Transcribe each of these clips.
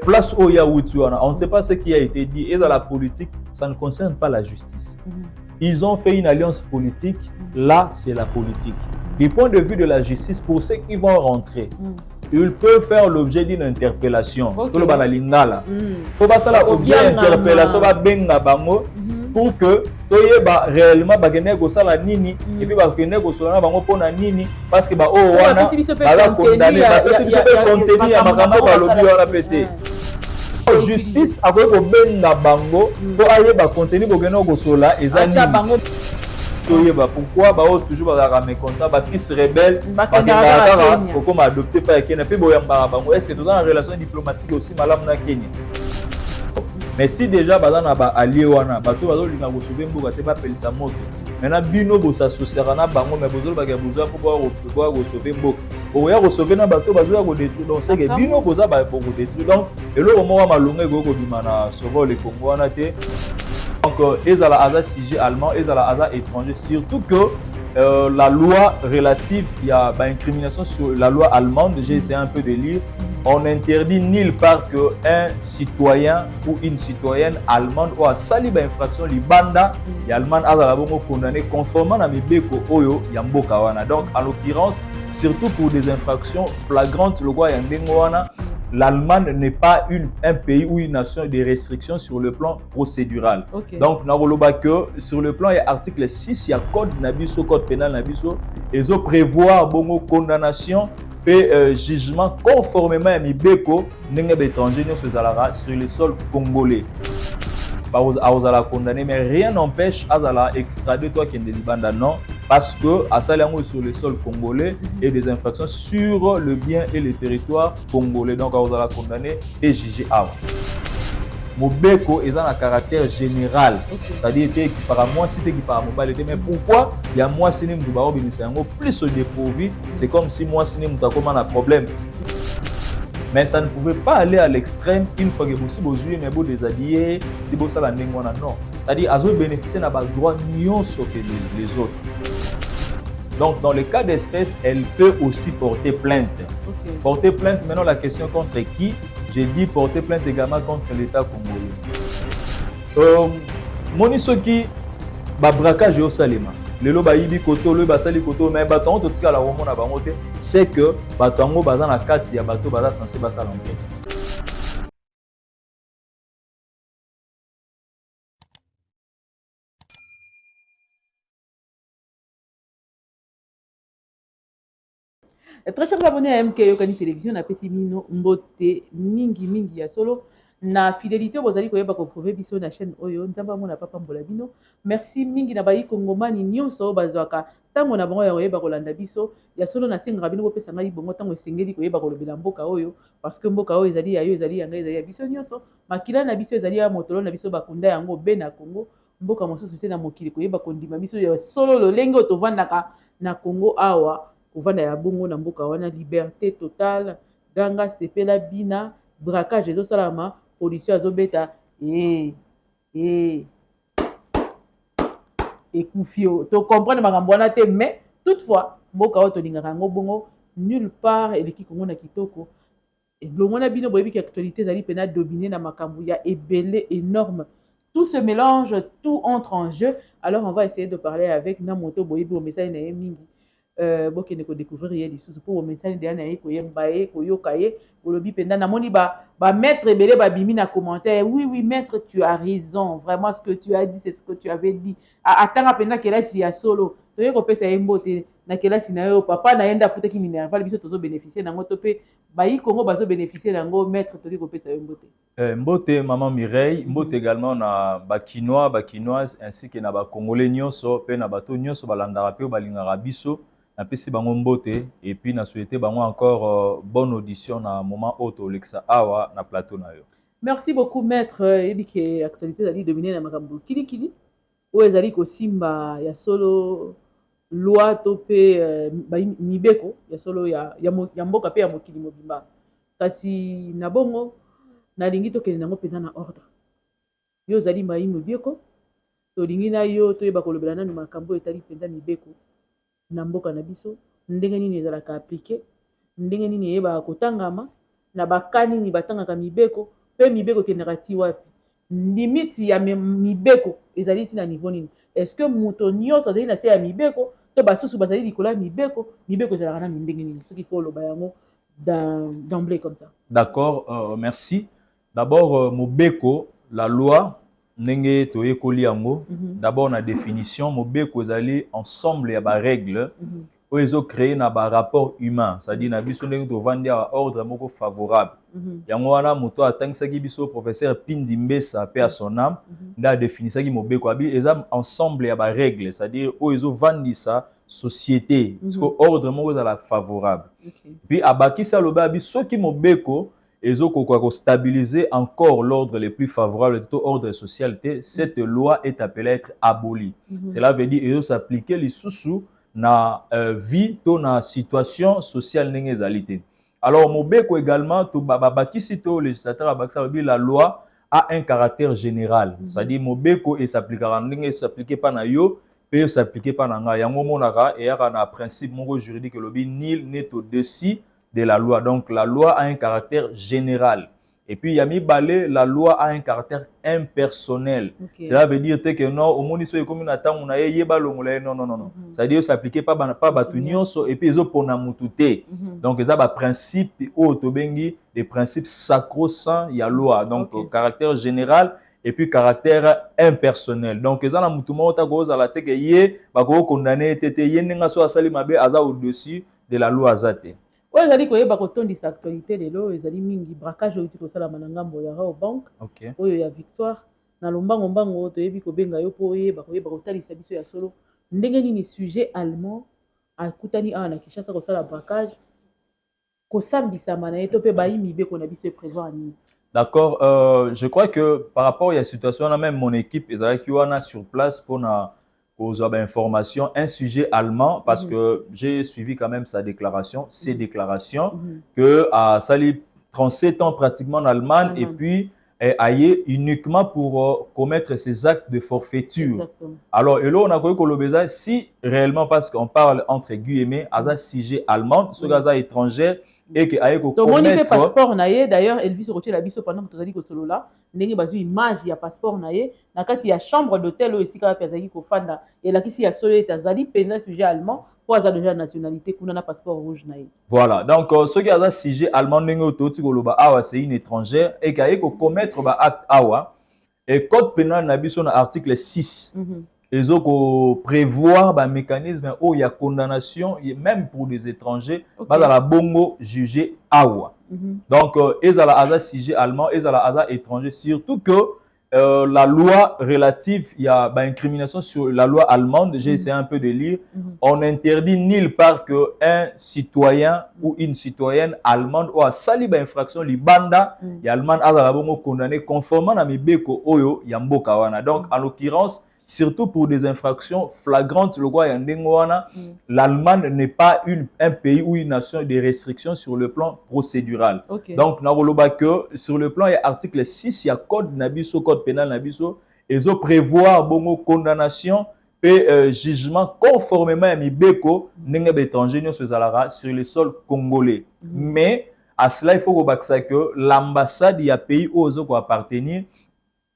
place où il y a Wutsuana, on ne sait pas ce qui a été dit. Et dans la politique, ça ne concerne pas la justice. Ils ont fait une alliance politique. Là, c'est la politique. Du point de vue de la justice, pour ceux qui vont rentrer, ils peuvent faire l'objet d'une interpellation. Tout le banalingala. Faut pas ça là objet interpellation va benga bango pour que toyeba réellement bagene go sala nini et puis bagene go sala bango pona nini parce que ba oh wana ala condamné ba pesi biso pe contenir makambo ba lobi wana pété. Justice akoki kobenga bango po ayeba contenir bogene go sola ezani bango. Pourquoi bah toujours ba mécontent ba fils rebelle comme adopté par Kenya puis boyamba bango est-ce que tous en relation diplomatique aussi malamu na Kenya. Mais si déjà bazana ba allié wana bato bazo linga ko sauver mboka te ba pelisa moto maintenant bino bo s'associera na bango mais bozo ba besoin pour sauver mboka oya ko sauver na bato bazo ya ko détruire donc c'est que bino boza ba ko détruire donc eloko mo malonga ko bima na sauver le Congo wana te. Donc, ils ont la sujet allemand, ils ont la étranger. Surtout que la loi relative, il y a incrimination sur la loi allemande, j'ai essayé un peu de lire. On interdit nulle part qu'un citoyen ou une citoyenne allemande ou à sali infraction libanda, et allemand a la condamné conformément à Mibeko Oyo Yamboka wana. Donc, en l'occurrence, surtout pour des infractions flagrantes, le roi Yandengoana. L'Allemagne n'est pas un pays ou une nation de restrictions sur le plan procédural. Donc, sur le plan, il y a article 6, il y a code Nabiso, code pénal Nabiso, et ils prévoient bongo condamnation et jugement conformément à Mibeko, n'engage étranger sur le sol congolais. Azala condamné, mais rien n'empêche Azala extrader toi qui est de Libanda, non, parce que Asalango sur le sol congolais et des infractions sur le bien et le territoire congolais. Donc Azala condamné et jugé avant. Mobeko est un caractère général, c'est-à-dire que par moi c'était qui par mobile, mais pourquoi il y a moi c'est plus au dépourvu, c'est comme si moi c'est un problème. Mais ça ne pouvait pas aller à l'extrême une fois que vous avez beau déshabiller, si vous avez non. C'est-à-dire qu'ils ont bénéficié de droits mieux que les autres. Donc, dans le cas d'espèce, elle peut aussi porter plainte. Porter plainte, maintenant la question contre qui? J'ai dit porter plainte également contre l'État congolais. Monisoki, braquage au Salima. Le bayibi koto le basali koto mais baton to tika la romo na bango te c'est que batongo baza na kati ya bato baza censé basala enquête. Très cher abonné à MK Yokani Télévision na pesi mino mbote mingi ya solo na fidélité bozali koyeba ko prouver biso na chaîne oyo nzamba mona papa mbola bino. Merci mingi na bayi kongomani nyonso bazwaka tango na bango ya koyeba kolanda biso ya solo na senga bino bopesa ngai bongo tango esengeli koyeba kolobela mboka oyo parce que mboka oyo ezali ya yo ezali ya ngai ezali ya biso nyonso makila na biso ezali ya motolo na biso bakunda yango be na Congo mboka mosusu te na mokili koyeba kondima biso ya solo lolenge otovandaka na Congo awa kovanda ya bongo na mboka wana liberté totale ganga sepela bina braquage ezosalama policier azobeta ekufio to comprendre makambo wana te mais toutefois mboka oyo tolingaka yango bongo nulle part eleki Congo na kitoko longo na bino boyebi ki actualité ezali pena dominé na makambo ya ebele énorme. Tout se mélange, tout entre en jeu. Alors on va essayer de parler avec Namoto boyebi au message na mingi. Bokende ko découvrir hier lisusu pour au message de na koyemba ye koyoka ye bolobi penda na moni ba maître ebele ba bimi na commentaire oui maître tu as raison vraiment ce que tu as dit c'est ce que tu avais dit atanga penda kelasi ya solo toye ko pesa yembote na kelasi na yo papa na yenda futa ki minerval biso tozo bénéficier nango to pe bayi Congo bazo bénéficier nango maître toye ko pesa yembote mbote maman Mireille mbote également na bakinois bakinoises ainsi que na ba congolais nyonso pe na bato nyonso balandaka pe balingaka biso na pesi bango mbote et puis na souhaité bango encore bonne audition na moment auto Alexa awa na plateau na yo. Merci beaucoup maître edike actualité zali dominé na makambo kili o ezali ko simba ya solo loi to pe mibeko ya solo ya mboka pe ya mokili mobimba kasi na bongo na lingi to kende nango pena na ordre yo zali mai mibeko to lingi na yo to yeba kolobela nanu makambo etali penda mibeko na mboka na biso ndenge nini ezalaka appliqué ndenge nini eyebaka kotangama na bakani ni batangaka mibeko pe mibeko kendaka ti wapi limite ya mibeko ezali ti na niveau nini est-ce que moto nyonso azali na se ya mibeko to basusu bazali likolo ya mibeko ezalaka na ndenge nini soki fo oloba yango d'emblée comme ça. D'accord, merci. D'abord mobeko la loi ndenge toyekoli yango d'abord na définition mobeko ezali ensemble ya ba règles oyo ezo créer na ba rapport humain, c'est-à-dire na biso ndenge tovandi ya ordre moko favorable. Yango wana moto atangisaki biso professeur Pindi Mbesa pe à son âme nda définisaki mobeko abi eza ensemble ya ba règles, c'est-à-dire oyo ezo vandisa société parce que ordre moko ezala favorable. Puis abakisa loba abi soki mobeko ezokoka ko stabiliser encore l'ordre le plus favorable de tout ordre social, cette loi est appelée à être abolie. Cela veut dire ezo s'appliquer lisusu na vie to na situation sociale ndenge ezali te. Alors mobeko également to babakisi to législateur abakisa lobi la loi a un caractère général, c'est-à-dire mobeko et s'appliquera ndenge s'appliquer pas na yo peut s'appliquer pas na nga yango monaka et yaka na principe moko juridique lobi nul n'est au-dessus de la loi. Donc la loi a un caractère général. Et puis yami balé la loi a un caractère impersonnel. Cela veut dire que non au monde so comme na tangu na yeba longola non. Ça veut dire s'appliquer pas batu nyonso et puis ezo pona mututé. Donc ça ba principe o tobengi des principes sacro-saints ya loi. Donc caractère général et puis caractère impersonnel. Donc ça na mutu mo ta goza la teke ye ba ko condamner tete ye ninga so asali mabe aza au-dessus de la loi azate. Oyo ezali koyeba kotondisa actualité lelo ezali mingi braquage oyo tosalama na ngambo ya Rao Bank oyo ya Victoire na lombango toyebi kobenga yo po oyeba kotalisa biso ya solo ndenge nini sujet allemand akutani awa na Kinshasa kosala braquage kosambisama na ye to mpe bayi mibeko na biso prévoir nini. D'accord, je crois que par rapport à la situation là même mon équipe ezalaki wana sur place pour na aux informations, un sujet allemand, parce que j'ai suivi quand même sa déclaration, ses déclarations, que Sali 37 ans pratiquement en Allemagne et puis aillé uniquement pour commettre ces actes de forfaiture. Exactement. Alors, et là, on a connu que si réellement, parce qu'on parle entre guillemets, à un sujet allemand, ce gars étranger, et que aille commettre. Donc, on y fait passeport naïe. D'ailleurs, Elvis Rocher la biso pendant que tu as dit que solo là, n'engi bazu image ya passeport naïe. Nakati ya chambre d'hôtel aussi quand tu as dit ko fanda. Et là qui a solo etazali pendant sujet allemand pour avoir déjà nationalité qu'on a passeport rouge naïe. Voilà. Donc, ce qui a un sujet allemand n'engi auto tu koloba awa c'est une étrangère et qu'aille commettre ba acte awa et code pénal na biso na article 6. Ils ont prévoir un mécanisme où il y a condamnation, même pour des étrangers, dans la bongo jugé awa. Donc, ils ont un sujet allemand, ils ont un étranger, surtout que la loi relative, il y a une incrimination sur la loi allemande, j'ai essayé un peu de lire, on interdit nulle part qu'un citoyen ou une citoyenne allemande ou a sali ba infraction libanda, il y a allemand a la bongo condamné conformément à mibeko oyo yamboka wana. Donc, en l'occurrence, surtout pour des infractions flagrantes, l'Allemagne n'est pas un pays ou une nation de restrictions sur le plan procédural. Donc, sur le plan, il y a article 6, il y a code nabiso, code pénal nabiso, et ont prévoir bongo condamnation et jugement conformément à Mibeko, n'engab étranger sur le sol congolais. Mais à cela, il faut que l'ambassade, il y a pays où ils ont appartenir.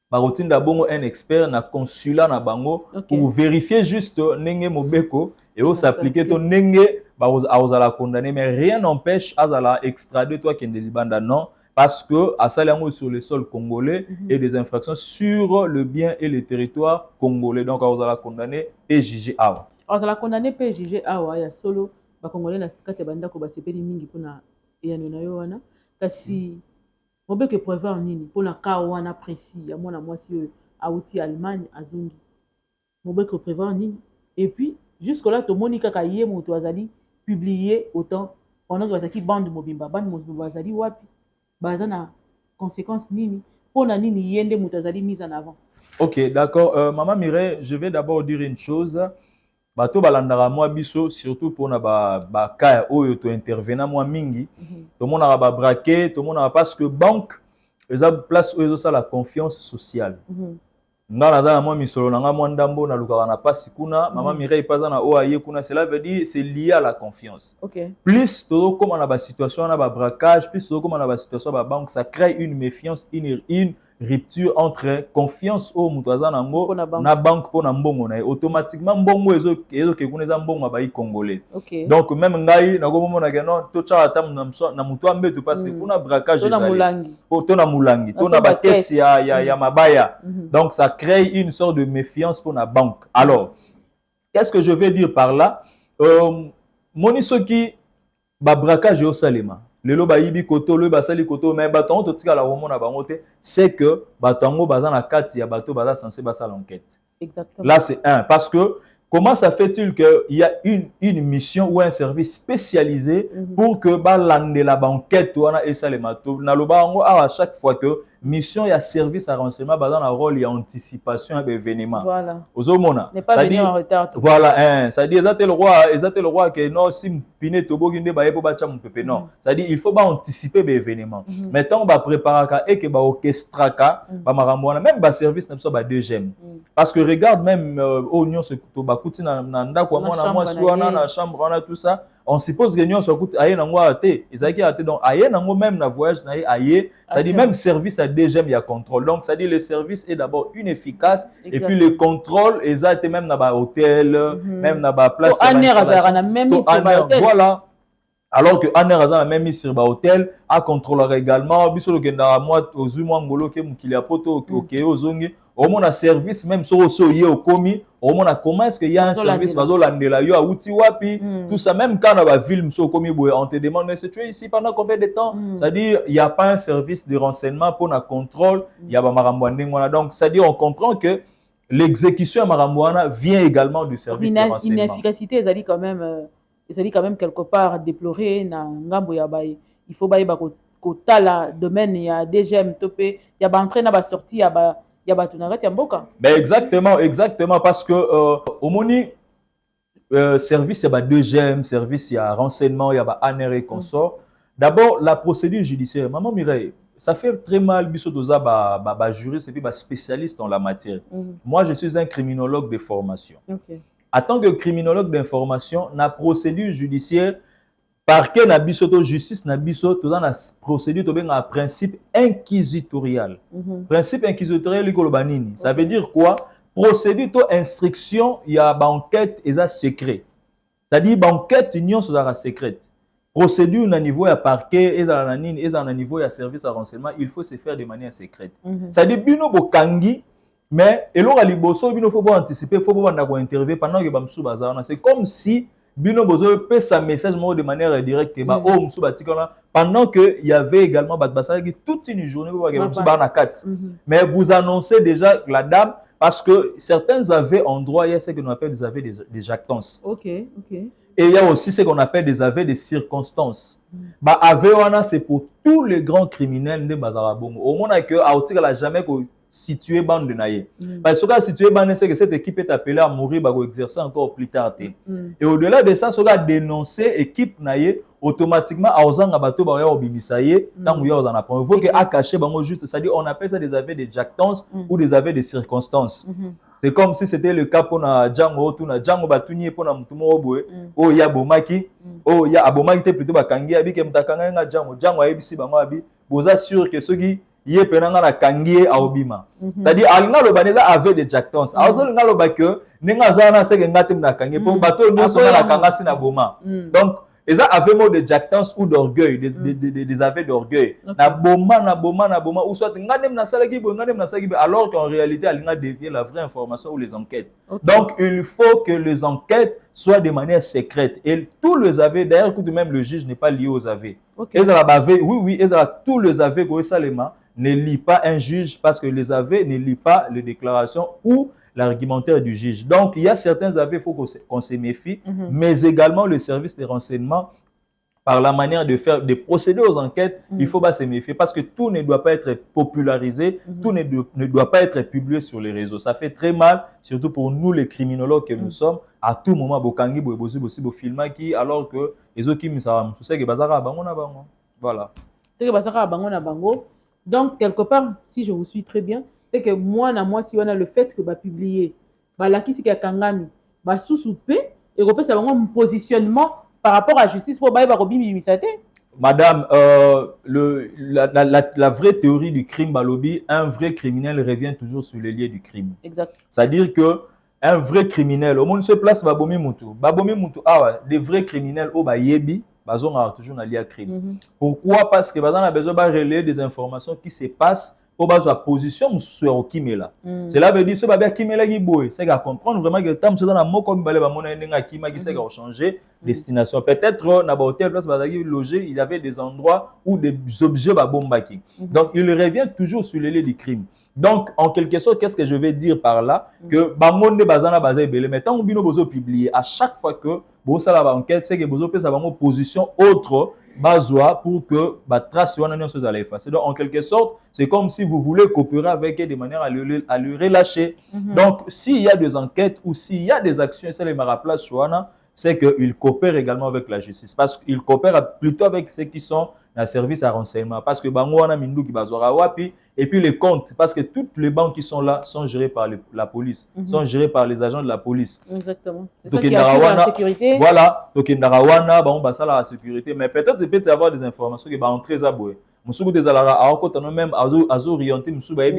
Barotine d'abord un expert na consulat na bango pour vérifier juste nenge mobeko et au s'appliquer ton nenge ba la condamner mais rien n'empêche azala extrader toi qui ne libanda non parce que asaliango sur le sol congolais et des infractions sur le bien et le territoire congolais donc azala condamner et juger awa azala condamner et juger awa ya solo ba congolais na sikate banda ko ba sepeli mingi pona yano na yo wana kasi mobeko prévoir nini pour la cas wana précis ya mwana mwasi auti Allemagne azongi mobeko prévoir nini et puis jusque là to moni kaka yé moto azali publier autant pendant que bataki bande mobimba azali wapi bazana conséquence nini pona nini yende moto azali mise en avant. OK, d'accord, maman Mireille, je vais d'abord dire une chose. Bato balandara moi biso surtout pour na ba cas oyo to intervenant moi mingi to mona ba braquer to mona parce que banque eza place où ça la confiance sociale nga naza na mwa misolo na nga mwa ndambo na lukaka na pasi kuna mama Mireille paza na o aye kuna, cela veut dire c'est lié à la confiance. Plus tozokoma na ba situation na ba braquage, plus tozokoma na ba situation ba banque, ça crée une méfiance, une rupture entre confiance au mutu aza nango na banque po na mbongo na ye. Automatiquement mbongo ezo ke kuna eza mbongo ba congolais. Donc même ngai na ko mona ke non to cha ta na mutu ambeto parce que kuna braquage ezali to na mulangi to na ba caisse ya mabaya. Donc ça crée une sorte de méfiance pour la banque. Alors, qu'est-ce que je veux dire par là? Monisoki ba braquage au salema. Lelo ba yibi koto, le ba sali koto, mais baton to tika la romo na bangote, c'est que batongo bazan la kati ya bato baza censé basa l'enquête. Exactement. Là c'est un parce que comment ça fait-il qu'il y a une mission ou un service spécialisé pour que lande la banquette ou et salema to na loba ngo à chaque fois que mission il y a service à renseignement dans un rôle il y a anticipation d'événements. Voilà. Ozomona. Ne pas venir en retard. Voilà, ça dit exactement le roi que non si pine tobo ginde ba yepo ba cha mpepe non. Ça dit il faut pas anticiper des événements. Maintenant on va préparer et que ba orchestra ka ba maramwana même ba service na so ba deuxième. Parce que regarde même oignon ce to ba kuti na ndako mwana moi soana na chambre on a tout ça. On suppose que nous sommes aye nango até ezaki até donc aye nango même na voyage na aye ça dit même service à DGM il y a contrôle donc ça dit le service est d'abord inefficace et puis le contrôle exact même na ba hôtel même na ba place voilà alors que Aner Azana même sur ba hôtel a contrôleur également biso le kenda moi ozu moi ngolo ke mukili apoto ke ozongi au moins un service même sur yé au commis au moins comment est-ce qu'il y a un service bazo landela yo a outi wapi tout ça même quand on va ville so commis boy on te demande mais c'est tu es ici pendant combien de temps ça dit il y a pas un service de renseignement pour un contrôle il y a ba marambouana donc ça dit on comprend que l'exécution à marambouana vient également du service de renseignement. Inefficacité ezali quand même quelque part déplorer na ngambo ya bay il faut bay ba ko tala domaine ya DGM topé ya ba entrée na ba sortie ya ba ben exactement parce que au moni service il y a deuxième service il y a renseignement il y a ANR et consort. D'abord la procédure judiciaire maman Mireille ça fait très mal biso doza ba juriste et puis ba spécialiste en la matière. Moi je suis un criminologue de formation. En tant que criminologue d'information la procédure judiciaire parquet na biso to justice na biso to na procédure to benga principe inquisitorial. Principe inquisitorial likoloba nini? Ça veut dire quoi? Procédure to instruction ya ba enquête eza secret. C'est-à-dire ba enquête union sera secrète. Procédure na niveau ya parquet eza na nini eza na niveau ya service à renseignement, il faut se faire de manière secrète. C'est-à-dire bino bokangi mais elora liboso bino faut pas anticiper, faut pas banda ko interviewer pendant que ba msu bazana. C'est comme si bino bozo peut sa message de manière directe ba o msu batikona pendant que il y avait également basaki toute une journée pour que msu ba na 4 mais vous annoncez déjà la dame parce que certains avaient en droit il y a ce que l'on appelle des aveux des jactances. Et il y a aussi ce qu'on appelle des aveux de circonstances. Ba aveux wana c'est pour tous les grands criminels de Bazarabongo. Au moins que a otika la jamais situé bande de naïe. Parce que situé bande c'est que cette équipe est appelée à mourir bah exercer encore plus tard. Et au-delà de ça, cela dénoncer équipe naïe automatiquement à ozanga bateau ba ya obimisaye tant que en apprend. Il faut que a cacher bango juste, c'est-à-dire on appelle ça des aveux de jactance ou des aveux de circonstances. C'est comme si c'était le cas pour na Django tout na Django batuni pour na mutumo boye o ya bomaki o ya abomaki te plutôt bakangi abi ke mtakanga nga Django ayebisi bango abi boza sûr que ceux qui yé penanga na kangie a obima. C'est-à-dire alina lo baneza avait des jactance. Azo nga lo ba que nenga zana se ke ngate na kangie pour bateau nyonso na kangasi na boma. Donc ils avaient mot de jactance ou d'orgueil, des aveux d'orgueil. Na boma ou soit ngane na salaki bo ngane na salaki alors qu'en réalité alina dévier la vraie information ou les enquêtes. Donc il faut que les enquêtes soient de manière secrète et tous les aveux d'ailleurs que même le juge n'est pas lié aux aveux. Oui, tous les aveux que Salema ne lit pas un juge parce que les aveux ne lit pas les déclarations ou l'argumentaire du juge. Donc, il y a certains aveux, il faut qu'on se méfie, mais également le service de renseignement, par la manière de faire, de procéder aux enquêtes, il faut pas se méfier parce que tout ne doit pas être popularisé, tout ne doit pas être publié sur les réseaux. Ça fait très mal, surtout pour nous les criminologues que nous sommes. À tout moment, bokangi boebosi bo filmaki alors que les autres qui me savent, c'est que bazara bango na bango. Voilà. C'est que bazara bango na bango. Donc quelque part, si je vous suis très bien, c'est que moi si on a le fait que va publier la qui c'est kangami ba sous-soupé et repère ça un positionnement par rapport à justice pour ba robimi misate. Madame, la vraie théorie du crime balobi, un vrai criminel revient toujours sur les lieux du crime. Exact. C'est-à-dire que un vrai criminel, au monde se place babomi mutu. Babomi mutu, des vrais criminels au bayebi, bazon a toujours un lieu crime. Pourquoi? Parce que bazon a besoin de relayer des informations qui se passent pour baser la position sur Kimela. Cela veut dire que babia Kimela qui boy, c'est à comprendre vraiment que tam dans la mot comme balé ba mona nenga Kima qui c'est à changer destination. Peut-être na ba hôtel place bazaki loger, ils avaient des endroits où des objets ba bombaki. Donc il revient toujours sur les lieux du crime. Donc, en quelque sorte, qu'est-ce que je vais dire par là? Que Bangonde Bazana Bazé Belé, mais tant que vous avez publié, à chaque fois que vous avez une enquête, c'est que vous avez une position autre bazoa pour que la trace soit effacer. Donc, en quelque sorte, c'est comme si vous voulez coopérer avec eux de manière à le relâcher. Donc, s'il y a des enquêtes ou s'il y a des actions, c'est les maraplaces, c'est qu'ils coopèrent également avec la justice. Parce qu'ils coopèrent plutôt avec ceux qui sont dans le service à renseignement. Parce que Bangoana Mindou qui bazora wapi, et puis les comptes, parce que toutes les banques qui sont là sont gérées par la police, sont gérées par les agents de la police. Exactement. C'est ça qui assure la sécurité. Voilà. Donc, il y a la sécurité. Mais peut-être qu'il peut y avoir des informations qui vont très abouées. Musuku des alara a encore même à orienter musuku ba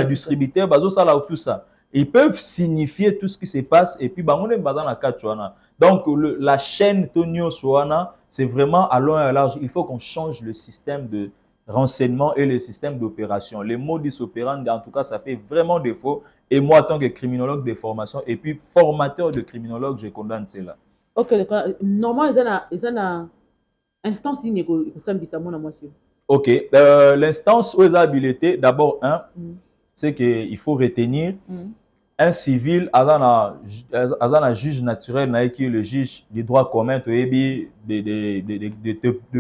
distributeur bazo sala tout ça. Ils peuvent signifier tout ce qui se passe et puis bangoné bazan la katchwana. Donc la chaîne Tonio Soana, c'est vraiment à long et à large, il faut qu'on change le système de renseignement et le système d'opération. Les modus operandi, en tout cas, ça fait vraiment défaut. Et moi, en tant que criminologue de formation et puis formateur de criminologue, je condamne cela. Ok, normalement, ils ont une instance qui Ok, l'instance aux habilités, d'abord, c'est qu'il faut retenir un civil, un juge naturel, qui est le juge des droits communs, de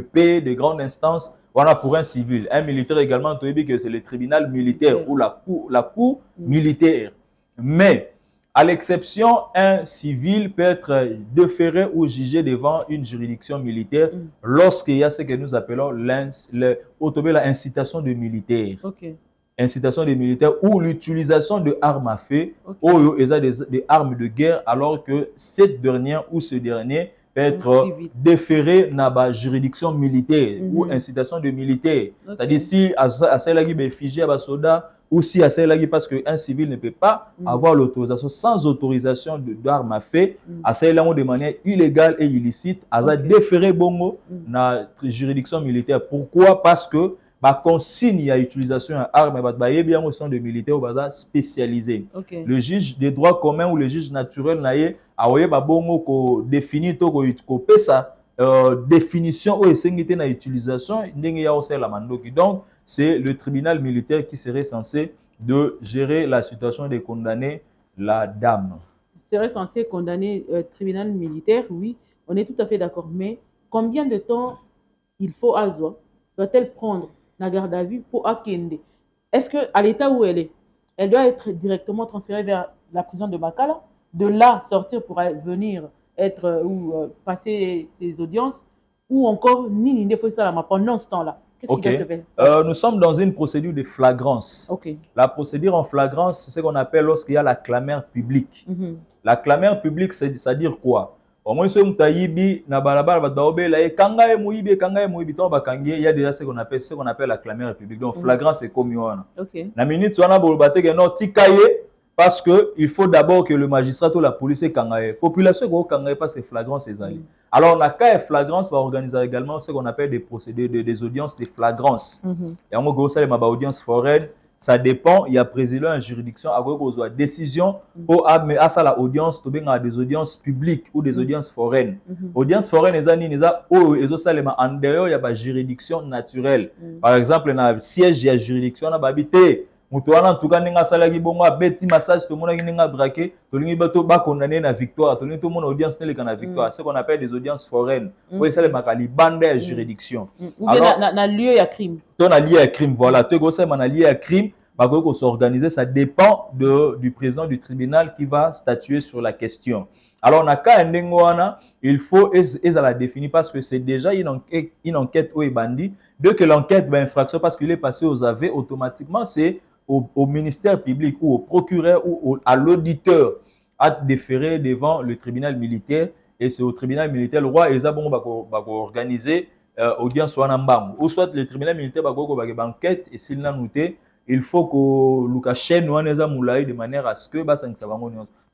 paix, de grandes instances. Voilà pour un civil. Un militaire également, que c'est le tribunal militaire ou la cour militaire. Mais, à l'exception, un civil peut être déféré ou jugé devant une juridiction militaire lorsqu'il y a ce que nous appelons l'incitation de militaires. Okay. Incitation des militaires ou l'utilisation de armes à feu ou des armes de guerre alors que cette dernière ou ce dernier peut être déféré dans la juridiction militaire ou incitation de militaire. C'est-à-dire si à celle qui est figé à soldat ou si à celle qui parce qu'un civil ne peut pas avoir l'autorisation sans autorisation d'armes à feu à celle de manière illégale et illicite à déféré bongo dans la juridiction militaire. Pourquoi? Parce que consigne à utilisation d'armes et bien au sein de militaires spécialisés. Le juge des droits communs ou le juge naturel a défini sa définition ou essayé na utilisation donc c'est le tribunal militaire qui serait censé de gérer la situation des condamnés, la dame. Serait censé condamner tribunal militaire, oui, on est tout à fait d'accord, mais combien de temps il faut Azwa doit-elle prendre la garde à vue pour Akende? Est-ce qu'à l'état où elle est, elle doit être directement transférée vers la prison de Makala, de là sortir pour venir être ou passer ses audiences, ou encore ni faut ça pendant ce temps-là? Qu'est-ce qui doit se faire? Nous sommes dans une procédure de flagrance. La procédure en flagrance, c'est ce qu'on appelle lorsqu'il y a la clameur publique. La clameur publique, c'est-à-dire quoi? Au moins, il y a déjà ce qu'on appelle la clameur publique. Donc, flagrance, c'est comme la minute, parce qu'il faut d'abord que le magistrat ou la police ait kangaye. La population kangaye pas c'est flagrant ces années. Alors, la cas flagrance va organiser également ce qu'on appelle des procédés, des audiences de flagrance. Et en gros, ça, les audiences foraines, ça dépend. Il y a président en juridiction à quoi décision pour amener à ça la audience, des audiences publiques ou des audiences foraines. Audience foraine, les années, en dehors, il y a une juridiction naturelle. Par exemple, dans le siège, il y a juridiction, on a habité. Mutuana en tout cas ninga salaki bongo beti massage to mona ninga braqué to lingi bato ba condamné na victoire to lingi to mona audience telle kana victoire c'est qu'on appelle des audiences foraines oui ça les makali bande à juridiction ou bien na lieu à crime to na lieu à crime voilà to go ça na lieu à crime ba ko s'organiser ça dépend du président du tribunal qui va statuer sur la question. Alors, on a qu'à il faut la définir parce que c'est déjà une enquête où est bandit. Dès que l'enquête va infraction parce qu'il est passé aux AV, automatiquement, c'est au ministère public ou au procureur ou à l'auditeur à déférer devant le tribunal militaire. Et c'est au tribunal militaire, le roi Ezabon va organiser audience ou soit le tribunal militaire va enquête et s'il n'a noté, il faut que Lukachen de manière à ce que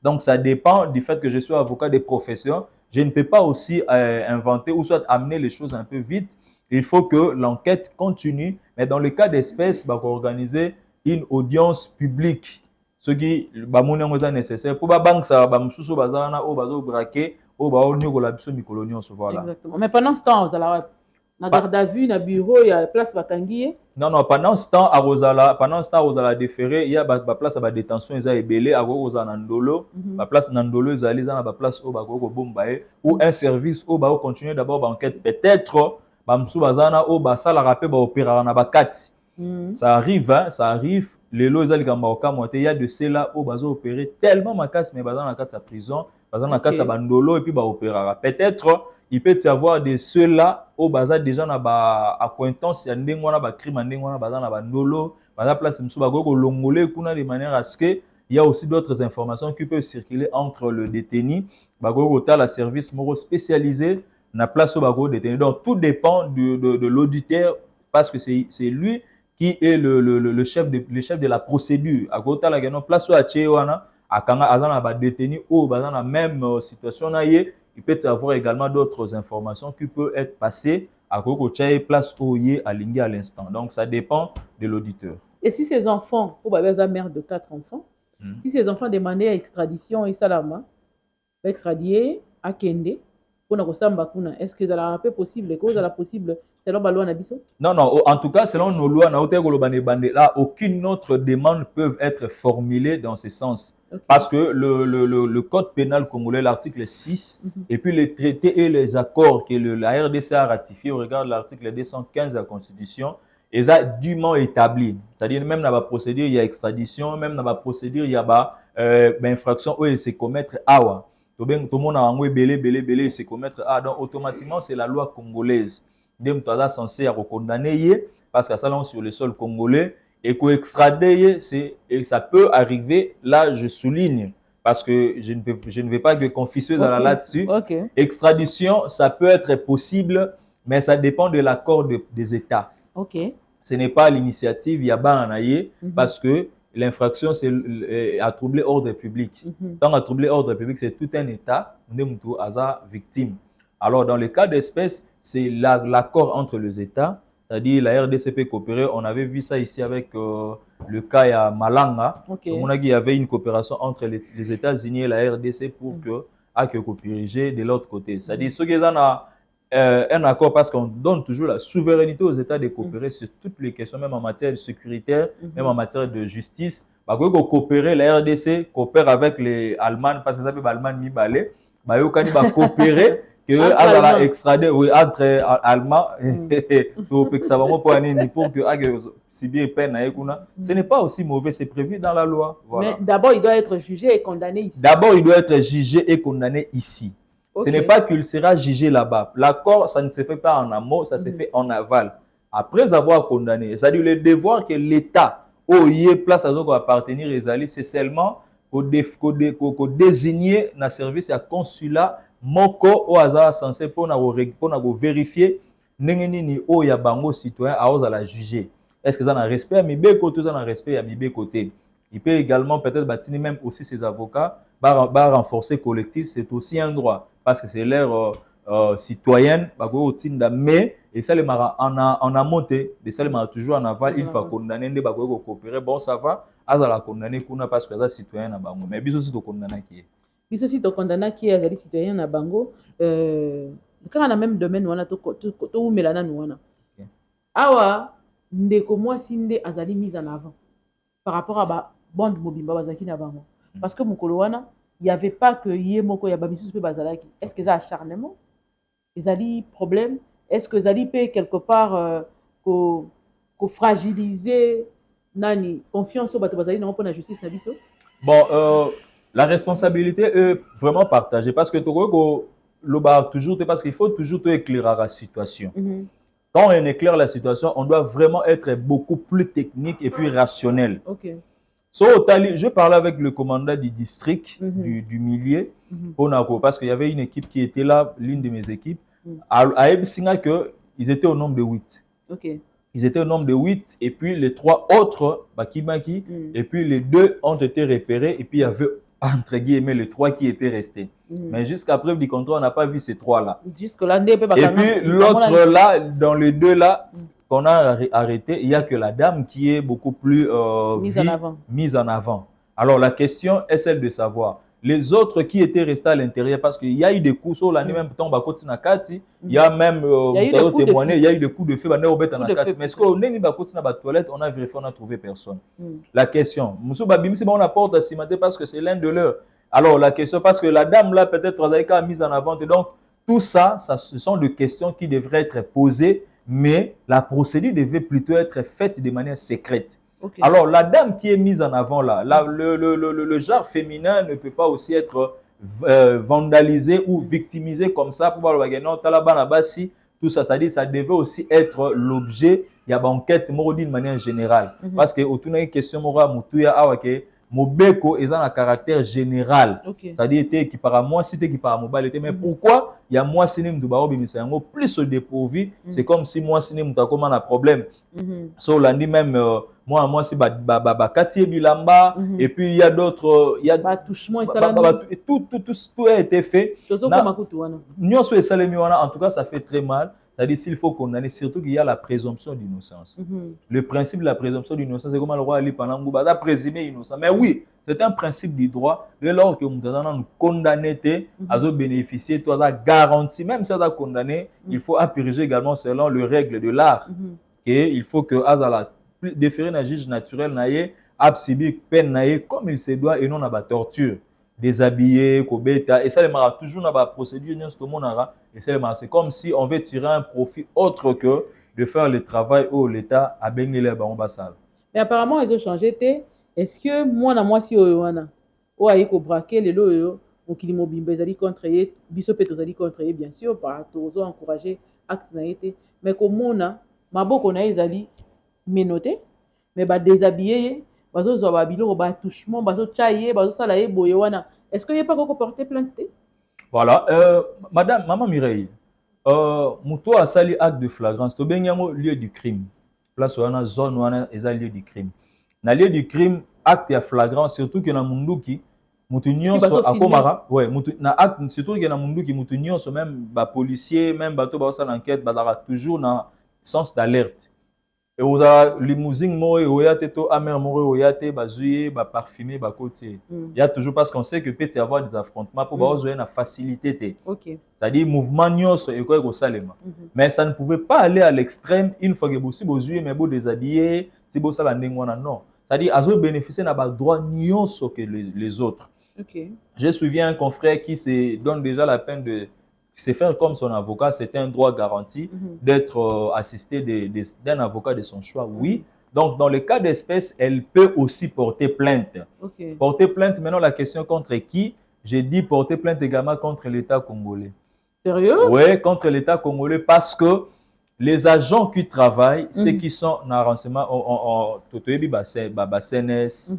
donc ça dépend du fait que je suis avocat des professions. Je ne peux pas aussi inventer ou soit amener les choses un peu vite. Il faut que l'enquête continue, mais dans le cas d'espèce, on va organiser une audience publique. Ce qui est nécessaire pour banque ça va mususu bazana o bazo braquer o ba onyo la biso mikolonion so voilà. Exactement. Mais pendant ce temps, vous allez na garde à vue, na bureau, il y a place vakangié. Non, pendant ce temps, à déféré, il y a ba place à détention, ils a ébélé, à Rosa Nandolo, ba place Nandolo, ils allaient dans la place au Bago Bombaye, ou un service au Bao continuer d'abord l'enquête. Peut-être, Bamsou Bazana, au Basa la rappel, opéra na bakati. Ça arrive, hein, ça arrive. Les lois, il y a de ceux-là au Bazo opéré tellement ma casse, mais Bazana la prison, Bazana la à Bandolo, et puis ba opéra. Peut-être, il peut y avoir de ceux-là au bazar déjà na ba acquaintance ya ndenge wana ba crime ndenge wana bazar na ba ndolo bazar place msu ba go longolé kuna de manière à ce que il y a aussi d'autres informations qui peuvent circuler entre le détenu ba go ta la service moro spécialisé na place au ba go détenu. Donc tout dépend de l'auditeur parce que c'est lui qui est le chef de la procédure à go ta la gano place au ache wana akanga azana ba détenu au bazar na même situation na ye. Il peut y avoir également d'autres informations qui peuvent être passées à Kokochaye place Oye à Lingui à l'instant. Donc, ça dépend de l'auditeur. Et si ces enfants, ou la mère de 4 enfants, si ces enfants demandaient à extradition et salama, extradier à Kende, est-ce que ça la possible, cause la possible selon la loi Nabiso? Non, en tout cas, selon nos lois, là, aucune autre demande peut être formulée dans ce sens. Okay. Parce que le code pénal congolais, l'article 6, et puis les traités et les accords que la RDC a ratifiés au regard de l'article 215 de la Constitution, ils ont dûment établi. C'est-à-dire même dans la procédure, il y a extradition, même dans la procédure, il y a infraction où il se commettre awa. Tout le monde a belé se commettre awa. Donc automatiquement, c'est la loi congolaise. Dem toza censé à condamner parce que ça là sur le sol congolais et qu'on extrader et ça peut arriver là je souligne parce que je ne vais pas que confisser là-dessus. Okay. Extradition ça peut être possible mais ça dépend de l'accord des États. Okay. Ce n'est pas l'initiative Yaba Anaye parce que l'infraction c'est à troubler ordre public. Dans à troubler ordre public c'est tout un État ndemtu aza victime. Alors dans le cas d'espèce c'est l'accord entre les États, c'est-à-dire la RDC peut coopérer. On avait vu ça ici avec le cas à Malanga. Okay. On a dit qu'il y avait une coopération entre les États-Unis et la RDC pour que coopérer de l'autre côté. C'est-à-dire ceux qui ont un accord parce qu'on donne toujours la souveraineté aux États de coopérer sur toutes les questions, même en matière sécuritaire, même en matière de justice. Bah, coopérer, la RDC coopère avec les Allemands parce que ça peut Allemagne mi balé. Bah, ils coopérer. Que a extradé entre Allemands pour que ça va pour que si bien peine ce n'est pas aussi mauvais, c'est prévu dans la loi. Voilà. Mais d'abord il doit être jugé et condamné ici. D'abord il doit être jugé et condamné ici. Okay. Ce n'est pas qu'il sera jugé là-bas. L'accord ça ne se fait pas en amont, ça se fait en aval. Après avoir condamné, c'est-à-dire le devoir que l'État y place à appartenir aux alliés, c'est seulement qu'on désigner dans service à consulat moko o hasard censé pour vérifier nini o ya bango citoyen a la juger. Est-ce que ça a respect à mi côté, ça a respect à mi côté. Il peut également peut-être bâtir même aussi ses avocats, renforcer collectif, c'est aussi un droit parce que c'est leur citoyenne, mais et ça les mara en a monté, et ça les mara toujours en aval, il faut condamner des bago coopérer, bon ça va, la condamner parce que ça citoyen na bango, mais biso si to condamner qui est. Biso si to condamner qui est citoyen na bango, quand on a même domaine wana to melana wana. Awa ndeko moi sinde azali mise en avant par rapport à ba bande mobimba bazaki na bango parce que mukolo wana il y avait pas que yemoko ya babisu pe bazalaki. Est-ce que ça acharnement? Ezali problème? Est-ce que ezali pe quelque part ko fragiliser nani confiance au bato bazali na pour la justice na biso? Bon La responsabilité est vraiment partagée parce que toujours, parce qu'il faut toujours éclairer la situation. Quand on éclaire la situation, on doit vraiment être beaucoup plus technique et puis rationnel. Ok. So, je parlais avec le commandant du district, du millier, parce qu'il y avait une équipe qui était là, l'une de mes équipes, à Ebsinga, ils étaient au nombre de 8. Okay. Ils étaient au nombre de 8, et puis les 3 autres, Bakimaki, et puis les 2 ont été repérés, et puis il y avait, entre guillemets, les 3 qui étaient restés. Mais jusqu'à preuve du contraire, on n'a pas vu ces 3-là. Et puis l'autre là, dans les 2 là, qu'on a arrêté, il n'y a que la dame qui est beaucoup plus mise en avant. Alors la question est celle de savoir les autres qui étaient restés à l'intérieur, parce qu'il y a eu des coups sur l'année même temps, il y a même témoigné, il y a eu des coups de feu, mais est-ce qu'on est mis dans la toilette, on a vérifié, on n'a trouvé personne. La question, Moussou Babim, c'est bon, on apporte à Simaté parce que c'est l'un de leurs. Alors la question, parce que la dame là, peut-être, a mise en avant, et donc tout ça, ce sont des questions qui devraient être posées, mais la procédure devait plutôt être faite de manière secrète. Okay. Alors, la dame qui est mise en avant là, le genre féminin ne peut pas aussi être vandalisé ou victimisé comme ça pour voir le non, tout ça, ça dit ça devait aussi être l'objet il y a enquête d'une manière générale. Parce que autour d'une question Mobeko est un caractère général. Okay. C'est-à-dire qui par moi, si qui par mobile, mais pourquoi il y a moi si plus au dépourvu, c'est comme si moi si nous avons un problème. So lundi même moi si Kati Bilamba et puis il y a d'autres tout a été fait. En tout cas ça fait très mal. C'est-à-dire s'il faut condamner, surtout qu'il y a la présomption d'innocence. Le principe de la présomption d'innocence, c'est comme le roi Ali Panangouba a présumé innocent. Mais oui, c'est un principe du droit. Dès lors que nous avons condamné, à bénéficier, à la garantie, même si on a condamné, il faut appuriger également selon les règles de l'art. Et il faut que Azala déférer un juge naturel naïe, absibi peine naïe comme il se doit et non à la torture. Déshabillé, Kobeta, et ça, toujours dans la procédure, c'est comme si on veut tirer un profit autre que de faire le travail où l'État a baigné les bassales. Mais apparemment, ils ont changé. Est-ce que moi, si Oyoana, ou aïko braquer les loyo, ou qu'il mobile, ils contre eux, bisopet aux contre eux, bien sûr, par tous encourager acte naïté. Mais comme on a, ma beaucoup na ils menotté, mais déshabillé. Est-ce qu'il n'y a pas encore porté plainte? Voilà, madame, maman Mireille, Mouto a sali acte de flagrance, to benyango lieu du crime. Place où on a zone où on a lieu du crime. Na lieu du crime, acte de flagrance, surtout que na munduki, moutunyon so akomara, ouais, na acte surtout que na munduki moutunyon so même ba policier, même bateau ba sa l'enquête, ba toujours na sens d'alerte. Et vous avez limousine moi oyate to amer moi oyate bazouye ba parfumé ba côté. Il y a toujours parce qu'on sait que peut y avoir des affrontements pour bazoyer na facilité té. OK. C'est-à-dire mouvement nyos et quoi salema. Mais ça ne pouvait pas aller à l'extrême une fois que bossi bozouye mais beau déshabillé, si bo sala ndengwana non. C'est-à-dire azo bénéficier na ba droit nyos que les autres. OK. Je souviens un confrère qui se donne déjà la peine de se faire comme son avocat, c'est un droit garanti d'être assisté d'un avocat de son choix, oui. Donc, dans le cas d'espèce, elle peut aussi porter plainte. Okay. Porter plainte, maintenant, la question contre qui? J'ai dit porter plainte également contre l'État congolais. Sérieux? Oui, contre l'État congolais parce que les agents qui travaillent, ceux qui sont dans le renseignement, CNS,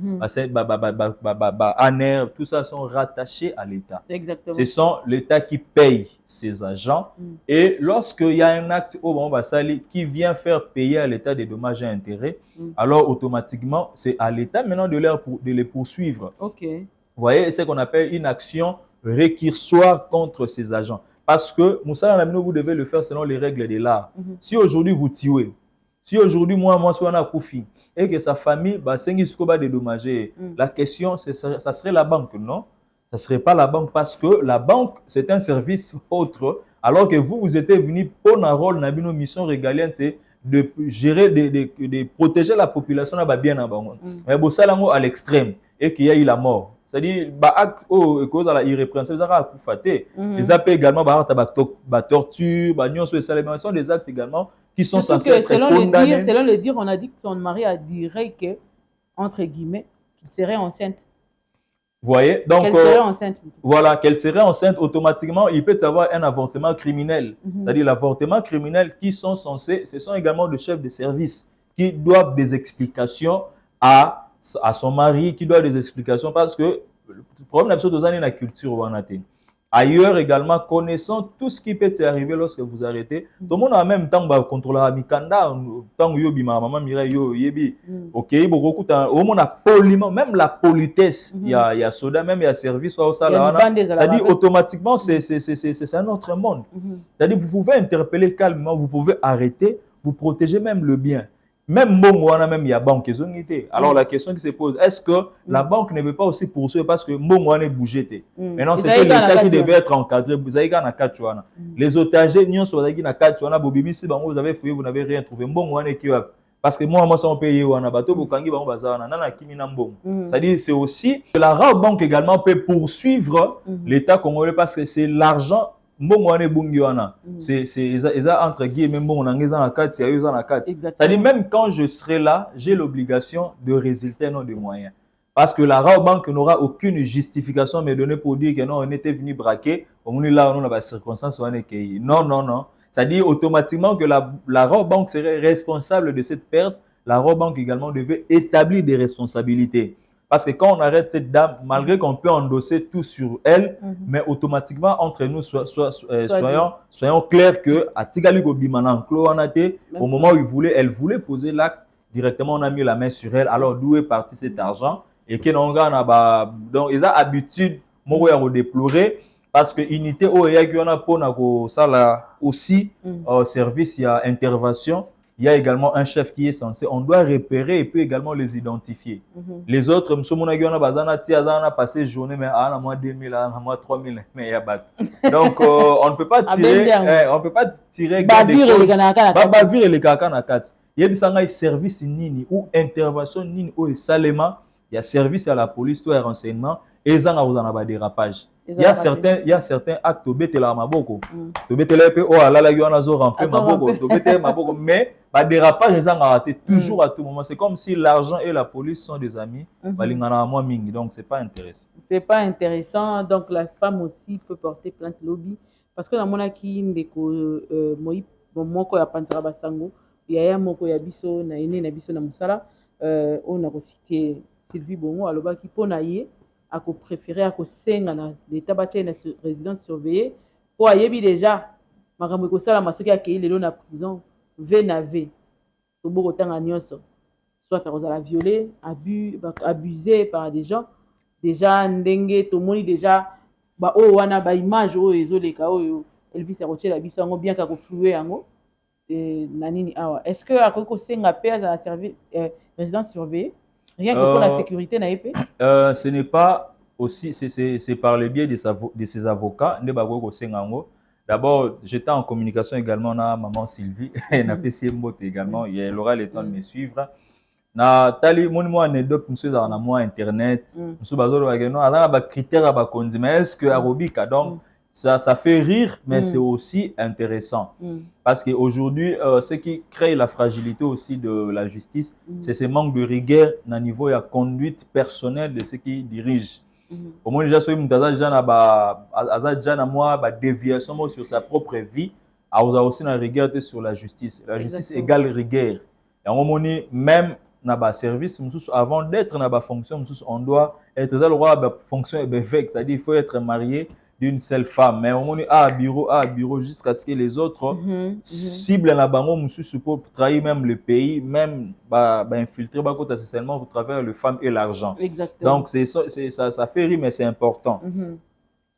ANER, tout ça sont rattachés à l'État. Exactement. Ce sont l'État qui paye ces agents. Et lorsqu'il y a un acte au Bambasali qui vient faire payer à l'État des dommages et intérêts, alors automatiquement, c'est à l'État maintenant de les poursuivre. Okay. Vous voyez, c'est ce qu'on appelle une action récursoire contre ces agents. Parce que Moussa Lamino, vous devez le faire selon les règles de l'art. Si aujourd'hui vous tuez, si aujourd'hui moi je suis en Koufi, et que sa famille va dédommager, la question, ça serait la banque, non? Ça ne serait pas la banque parce que la banque, c'est un service autre, alors que vous étiez venu pour un rôle, une mission régalienne, c'est de gérer, de protéger la population bien en banque. Mais vous savez à l'extrême, et qu'il y a eu la mort. C'est-à-dire, acte cause à la irrépréhensible, ça a faté. Les actes également, torture, ce sont des actes également qui sont censés être condamnés. Selon le dire, on a dit que son mari a dit que, entre guillemets, qu'il serait enceinte. Vous voyez? Donc, qu'elle serait enceinte. Voilà, qu'elle serait enceinte, automatiquement, il peut y avoir un avortement criminel. C'est-à-dire l'avortement criminel qui sont censés, ce sont également des chefs de service qui doivent des explications à son mari, qui doivent des explications parce que le problème, c'est que la culture ou en ailleurs également, connaissant tout ce qui peut arriver lorsque vous arrêtez, tout le monde en même temps va contrôler la mikanda, tant que maman Mireille yo yebi, ok, beaucoup au monde a poliment, même la politesse, il y a soda, même il y a service au salaire, c'est-à-dire automatiquement c'est un autre monde. C'est-à-dire vous pouvez interpeller calmement, vous pouvez arrêter, vous protéger même le bien. Même Mbongo, même il y a banque. Alors la question qui se pose, est-ce que la banque ne veut pas aussi poursuivre parce que Mbongo est bougé? Maintenant, c'était l'État qui devait être encadré. Vous avez gagné na les otages, vous avez gagné na vous avez fouillé, vous n'avez rien trouvé. Mbongo est qui parce que moi, on paye wana bato bokangi bango bazana nana kimi na mbongo. C'est-à-dire c'est aussi que la Rao Banque également peut poursuivre l'État congolais parce que c'est l'argent. C'est entre guillemets c'est-à-dire même quand je serai là, j'ai l'obligation de résultats, non de moyens. Parce que la Rao Banque n'aura aucune justification à me donner pour dire que non, on était venu braquer, on est là, on a des circonstances, non, non, non. C'est-à-dire automatiquement que la Rao Banque serait responsable de cette perte. La Rao Banque également devait établir des responsabilités. Parce que quand on arrête cette dame, malgré qu'on peut endosser tout sur elle, mais automatiquement, entre nous, soyons clairs que à Tigaliko Bimanan, au moment où elle voulait poser l'acte, directement on a mis la main sur elle. Alors d'où est parti cet argent? Et que donc ils ont habitude de déplorer parce que unité aussi service, il y a intervention. Il y a également un chef qui est censé, on doit repérer et puis également les identifier. Les autres, M. passé journée, mais à moins 2000, à moins 3000, mais il y a pas. Donc, on ne peut pas tirer, on ne peut pas tirer. Bavir les kakanakat. Il y a des services nini ou intervention nini ou salema. Il y a service à la police, tout est renseignement, et ils ont un dérapage. Il y a certains actes au bétela maboko. Au bétela pe oh ala la yona zo ramper maboko. Au bétela maboko. Mais bah dérapage ils ont raté toujours à tout moment. C'est comme si l'argent et la police sont des amis. Balingana moi mingi. Donc c'est pas intéressant. C'est pas intéressant. Donc la femme aussi peut porter plainte lobby parce que dans mon aki ndeko moi moko ya pansara basango ya moko ya biso na ene na biso na musala on a recité Sylvie Bongo alobaki pona ye à préférer à senga na l'état bâti na résidence surveillée pour ayebi déjà makambo ko sala masoki akei lelo na prison V to boko tanga nyonso soit à violer abusé par des gens déjà ndenge to moni déjà ba o wana ba image o ezoleka oyo Elvis Arochela biso yango bien ka ko flouer yango na nini awa est-ce que akoki ko senga pe à la service résidence surveillée. Rien que pour la sécurité, ce n'est pas aussi, c'est par le biais de ses avocats. D'abord, j'étais en communication également avec maman Sylvie, et na PCM également, elle aura le temps de me suivre. Na tali mon anecdote monsieur na moi internet, monsieur bazolo bageno azana ba critères ba kondi mais est-ce que arobika donc ça fait rire, mais c'est aussi intéressant. Parce qu'aujourd'hui, ce qui crée la fragilité aussi de la justice, c'est ce manque de rigueur au niveau de la conduite personnelle de ceux qui dirigent. Au moins, déjà, il y a une déviation sur sa propre vie, il y a aussi une rigueur sur la justice. La justice égale rigueur. Et au moment même dans le service, avant d'être dans la fonction, on doit être dans la fonction, c'est-à-dire qu'il faut être marié d'une seule femme, mais au moins à bureau jusqu'à ce que les autres ciblent la bango pour trahir même le pays, même infiltrer seulement au travers les femmes et l'argent. Donc ça fait rire, mais c'est important.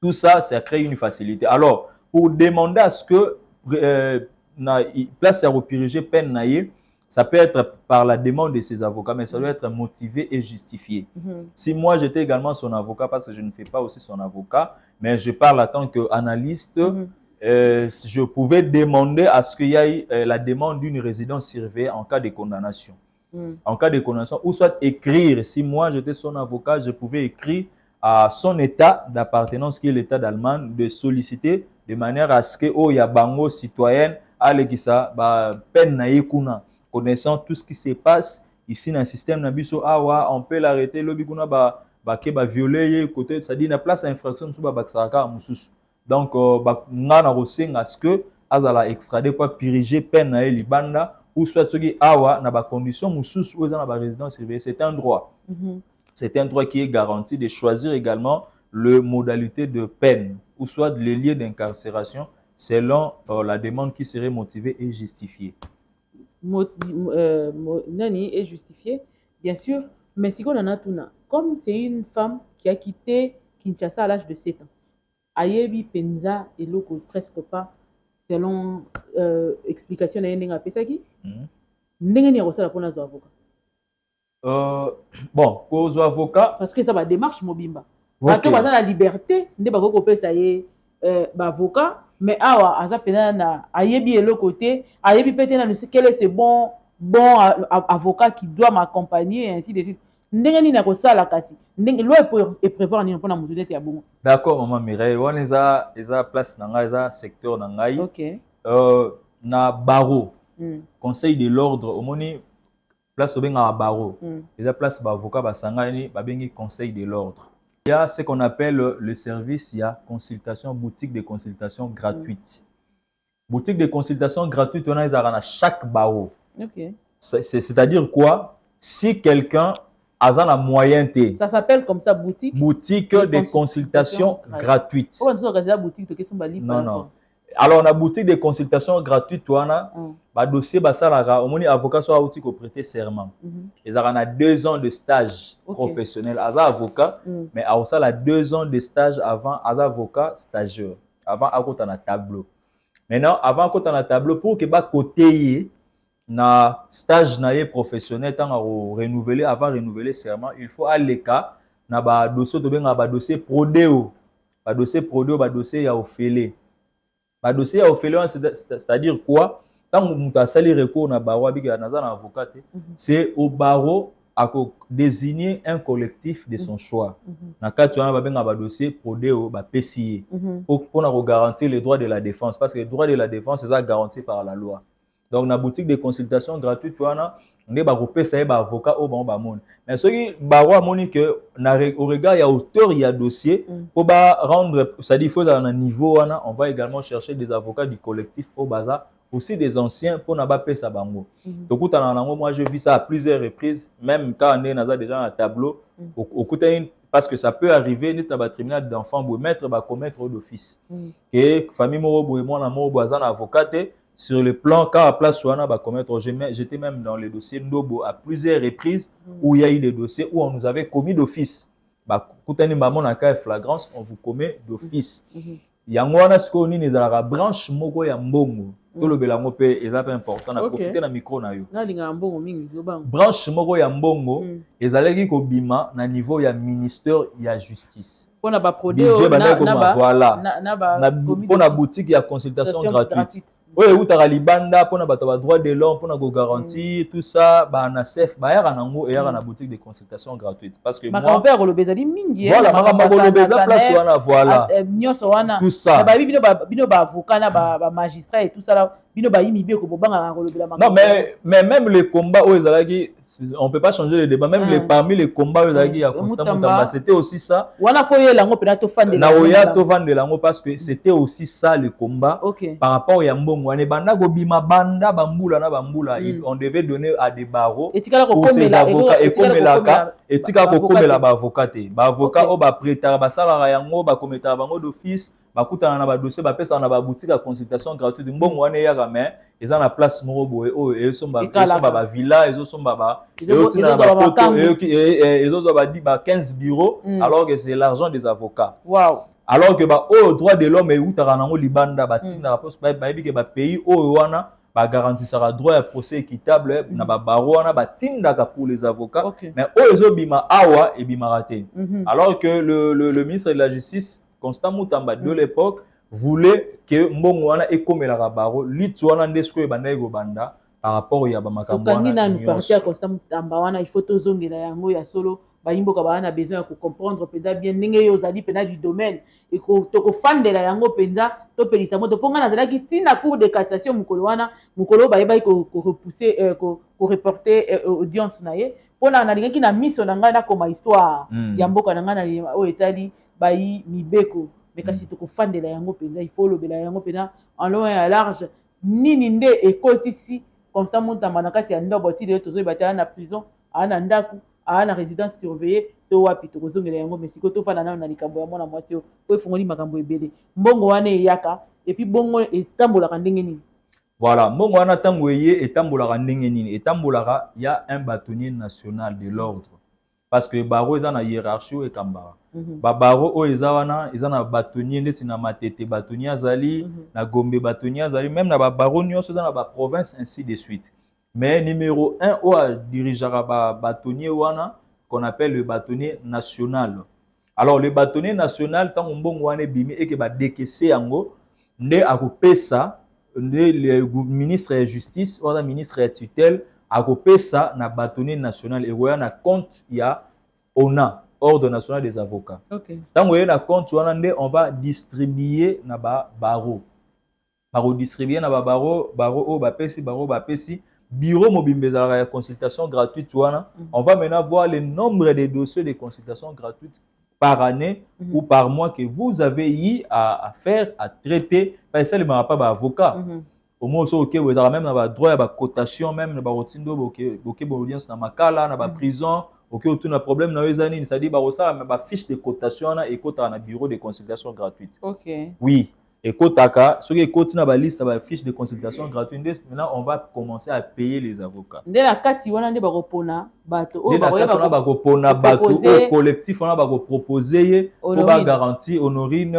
Tout ça, ça crée une facilité. Alors, pour demander à ce que place à repiriger peine naïe, ça peut être par la demande de ses avocats, mais ça doit être motivé et justifié. Si moi, j'étais également son avocat, parce que je ne fais pas aussi son avocat, mais je parle en tant qu'analyste, je pouvais demander à ce qu'il y ait la demande d'une résidence surveillée en cas de condamnation. En cas de condamnation, ou soit écrire, si moi j'étais son avocat, je pouvais écrire à son état d'appartenance, qui est l'état d'Allemagne, de solliciter de manière à ce que, oh, il y a bango citoyenne, allez, qui ça, peine na yekuna. Connaissant tout ce qui se passe ici dans le système Nabiso Awa, on peut l'arrêter. bake ba violer côté c'est-à-dire na place infraction sous ba baksaka mususu. Donc nga na kosenga à ce que azala extradé pour purger peine na libanda ou soit soki awa na ba condition mususu ou na ba résidence surveillée, c'est un droit. C'est un droit qui est garanti de choisir également le modalité de peine ou soit les lieux d'incarcération selon la demande qui serait motivée et justifiée. Nani est justifié, bien sûr, mais si on en a tout, comme c'est une femme qui a quitté Kinshasa à l'âge de 7 ans, Ayebi Penza et l'autre presque pas, selon explication de Nenga Pesaki, Nenga n'y a pas pour les avocats. Bon, cause avocat. Parce que ça va démarche mobimba. Parce que la liberté, ne pas qu'on ça y est avocat, mais awa aza pena ayebi l'autre côté, ayebi peut-être ne sait quel est ce bon avocat qui doit m'accompagner et ainsi de suite. Ndenge ni na ko sala kasi. Ndenge loi et prévoir ni pona mutu ya bongo. D'accord maman Mireille, on eza place na ngai, eza secteur na ngai. OK. Na barreau. Conseil de l'ordre, omoni place obenga barreau. Eza place ba avocat ba sangani ba bengi conseil de l'ordre. Il y a ce qu'on appelle le service, il y a consultation, boutique de consultation gratuite. Boutique de consultation gratuite, on a à chaque barreau. Okay. C'est-à-dire quoi? Si quelqu'un a un moyen T. Ça s'appelle comme ça, boutique? Boutique de consultation gratuite. Non, non. Alors, on a boutique de consultation gratuite, on a un dossier, on a avocat soit outil pour prêter serment. Ils ont 2 ans de stage professionnel. Ils avocat, mais ils ont 2 ans de stage avant, ils avocat stagiaire. Avant, ils ont un tableau. Maintenant, avant qu'on ait un tableau, pour que côté na stage na professionnel, tant renouveler, avant renouveler serment, il faut aller cas na ba dossier to benga ba dossier prodeo. Ba dossier prodeo, ba dossier ya ofélé. Ba dossier ya ofélé, c'est-à-dire quoi? Tant que tu as sali recours na barreau avec un avocat, c'est au barreau à désigner un collectif de son choix. Na cas tu as un dossier prodeo, ba PCI, pour garantir les droits de la défense, parce que les droits de la défense c'est garanti par la loi. Donc na boutique de consultation gratuite tu as on est regroupé ça ba avocat au bon ba monde. Mais ce qui barreau moni que au regard il y a auteur il y a dossier pour rendre ça dit il faut dans un niveau on va également chercher des avocats du collectif au bazar aussi des anciens pour n'a pas payer ça bango. Donc moi je vis ça à plusieurs reprises même quand on est dans déjà un tableau au parce que ça peut arriver dans le tribunal d'enfants pour mettre ba commettre d'office et famille moro moi na moro bazan avocat sur le plan car à place Souana va commettre, j'étais même dans les dossiers Ndobo à plusieurs reprises où il y a eu des dossiers où on nous avait commis d'office. Bah, koutani maman na cas flagrance, on vous commet d'office. Yangwana sko ni nezala branche moko ya mbongo. To le belango pe ezapa important na profiter na micro na yo. Na linga mbongo mingi zobango. Branche moko ya mbongo ezalaki ko bima na niveau ya ministère ya justice. Pona ba prodeo na boutique ya consultation gratuite. Oui, où tu as libanda pour na droit de l'homme pour na go garantir tout ça ba na chef ba ya nango et ya na boutique de consultation gratuite parce que moi mon père le bezali mingi voilà ma le beza place wana voilà nyoso wana tout ça ba bino ba avocat na ba magistrat et tout ça là bino ba yimi be ko bobanga ko lobela non mais même les combats où ezalaki on peut pas changer le débat même les parmi les combats où ezalaki ya Constant Mutamba c'était aussi ça wana foye lango pena to fan de na oya to fan de lango parce que c'était aussi ça le combat par rapport ya mbongo wane banda go bima banda bambula na bambula on devait donner à des barreaux pour ces avocats et comme la et tika ko komela ba avocat ba avocat o ba prêter ba salara yango ba commettre bango d'office ba kutana na ba dossier ba pesa na ba boutique à consultation gratuite mbongo wane ya gamin eza na place moko boye o e somba ba villa ezo somba ba ezo ba poto ezo ba di ba 15 bureaux alors que c'est l'argent des avocats. Wow. Alors que ba au droit de l'homme et outara nango libanda ba tinda poste ba yebi ke ba pays o wana ba garantissera droit à procès équitable na ba baro wana ba tinda ka pour les avocats mais o ezo bima awa e bima raté. Alors que le ministre de la justice Constant Mutamba de l'époque voulait que mbongo wana e komela ka baro litu wana ndesko e banda ego banda par rapport ya ba makambo wana. Tokangina ni parti Constant Mutamba wana il faut tozongela yango ya solo bayimboka bana besoin de comprendre penda bien ndenge yo zali penda du domaine et ko to ko fandela yango penda to pelisa moto ponga na zalaki tina cour de cassation mukolo wana mukolo bayeba ko repousser ko reporter audience na ye pona na lingaki na miso na ngai na koma histoire ya mboka na ngai na o etali bayi mibeko mais kasi tokofandela yango penza il faut lobela yango penza en loin et à large nini nde ekotisi constant motamba na kati ya ndobo ti lelo tozoyeba te na prison ana ndaku ana résidence surveillée to wapi tokozongela yango mais sikoyo tofanda nano na likambo ya mwana mwasi oyo po efungoli makambo ebele mbongo wana eyaka epuis bongo etambolaka ndenge nini. Voilà, mbongo wana ntango eye etambolaka ndenge nini etambolaka ya un bâtonnier national de l'ordre parce que baro eza na hiérarchie oyo ekambaka babaro oyo eza wana eza na bâtonnier ndeti na Matete bâtonnier azali na Gombe bâtonnier azali même na babaro nyonso eza na baprovince ainsi de suite mais numéro 1 oyo adirigeaka bâtonnier wana qu'on appelle le bâtonnier national. Alors le bâtonnier national ntango mbongo wana ebimi eke badekese yango nde akopesa le ministre de justice ou le ministre de tutelle akopesa na bâtonnier national et na compte ya ONA ordre national des avocats. OK. Tango na compte wana nde on va distribuer na baro. Baro distribuer na baro o bapesi bureau mobimbeza la consultation gratuite wana. On va maintenant voir le nombre de dossiers de consultation gratuite par année ou par mois que vous avez eu à faire, à traiter, parce que ce n'est pas avocat. Au moins, vous avez même le droit à la cotation, même la routine d'audience dans ma cala, dans la prison, vous avez un problème dans les années, c'est-à-dire que vous avez une fiche de cotation et vous avez un bureau de consultation gratuite. OK. Oui. Et Kotaka, ceux qui continuent la liste, la fiche de consultation gratuite, maintenant on va commencer à payer les avocats. Dès la carte, on a des baropona, bateau, on a bateau, collectif, on a proposé pour garantir honorine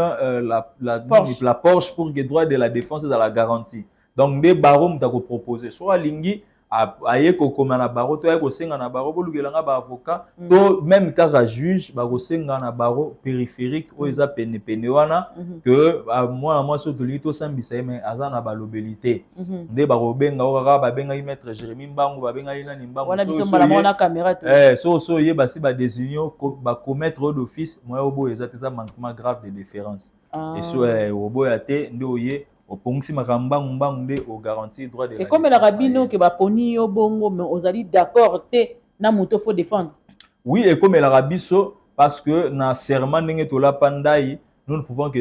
la Porsche pour les droits de la défense à la garantie. Donc des barons t'as proposé soit lingi aye ko comme na baro to aye ko senga na baro bolugelanga ba avocat to même cas juge ba ko senga na baro périphérique o eza pene wana que moi so to lito sambisa mais aza na balobelité nde ba ko benga o kaka ba benga maître Jérémy Mbangu ba benga ina ni Mbangu so ye basi ba désigner ba commettre d'office moi obo eza manquement grave de déférence et so obo ya te nde oye au pongsi makambangu mbangu nde au garantie droit de la. Et comme la rabino que ba poni yo bongo mais ozali d'accord te na moto faut défendre. Oui, et comme la rabiso parce que na serment ndenge to la pandai nous ne pouvons que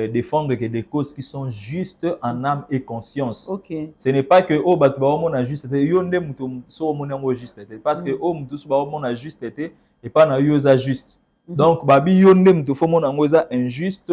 défendre que des causes qui sont justes en âme et conscience. OK. Ce n'est pas que oh batu ba omona juste yo nde moto so omona ngo juste parce que oh moto so ba omona juste et pas na yo za juste. Donc babi yo nde moto fo mona ngo za injuste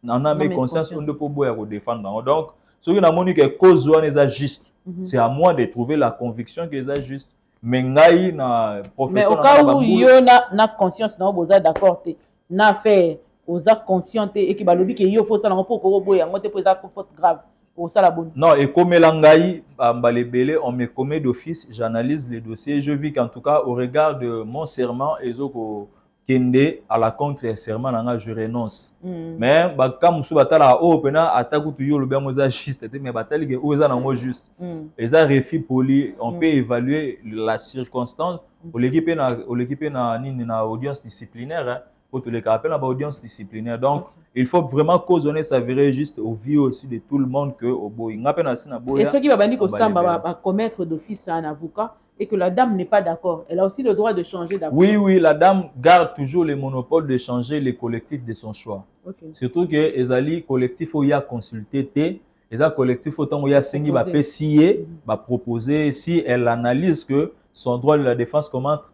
en âme et conscience on ne peut pas défendre. Donc ce que nous que cause est juste. C'est à moi de trouver la conviction que c'est juste. Mais ngai na professeur. Mais au cas où yo na conscience na boza d'accord te na faire oza conscient et que balobi que yo faut ça na pour ko boya ngote pour ça faute grave pour ça la bonne. Non, et comme langai balebele on me commet d'office, j'analyse les dossiers, je vis qu'en tout cas au regard de mon serment ezoko kende à la contre serment nanga je renonce. Mais comme sous batala o pena ataku tu yo le bien moza juste mais batali que o za nango juste. Et ça refus poli, on peut évaluer la circonstance pour l'équipe na nini na audience disciplinaire pour tous les cas appel à audience disciplinaire. Donc il faut vraiment cautionner s'avérer juste au vu aussi de tout le monde que au boy ngapena sina boya. Et ceux qui va bandi ko samba va commettre d'office un avocat et que la dame n'est pas d'accord, elle a aussi le droit de changer d'avocat. Oui, la dame garde toujours le monopole de changer les collectifs de son choix. Okay. Surtout que ezali collectif où il y a consulté té, ezali collectif autant où il y a sengi ba pesier, ba proposer si elle analyse que son droit de la défense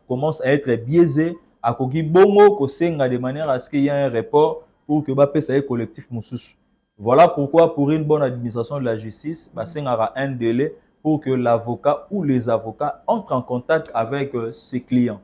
commence à être biaisé, à koki bongo ko senga de manière à ce qu'il y ait un report pour que ba pesa collectif mususu. Voilà pourquoi pour une bonne administration de la justice, ba sengara un délai pour que l'avocat ou les avocats entrent en contact avec ses clients.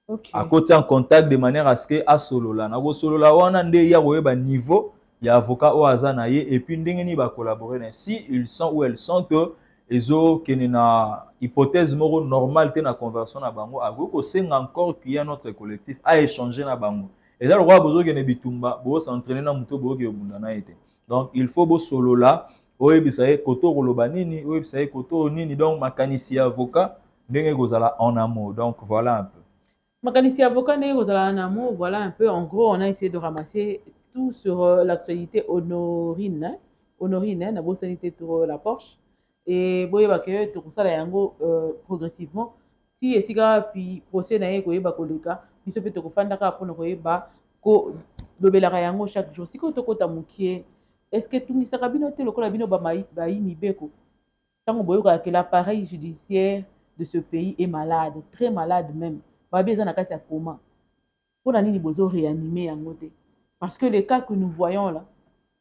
Okay. À côté en contact de manière à ce que à solo là, na solo là wana nde ya ba niveau ya avocat ou azana ye et puis ndenge ni ba collaborer si ils sont ou elles sont que ezo kenena hypothèse moro normale te na conversion na bango a ko senga encore qu'il y a notre collectif à échanger na bango. Et là le roi bozo ke ne bitumba bo s'entraîner na muto bo ke bunda na été. Donc il faut bo solo là oui, koto rolobanini, oui, koto nini, donc makanisi avocat, ndenge gozala en amont. Donc voilà un peu. Makanisi avocat ndenge gozala en amont, voilà un peu. En gros, on a essayé de ramasser tout sur l'actualité honorine, la bossalité sur la Porsche. Et boye ba ke to kusala yango progressivement. si esika puis procès na ye koyeba koleka biso mpe tokofandaka mpona koyeba ko lobelaka yango chaque jour sikoyo tokota mokie est ce que etungisaka bino te lokola bino bayi mibeko ntango boyokaka ke l'appareil judiciaire de ce pays est malade très malade même babi eza na kati ya coma mpona nini bozo réanimer yango te parce que les cas que nous voyons là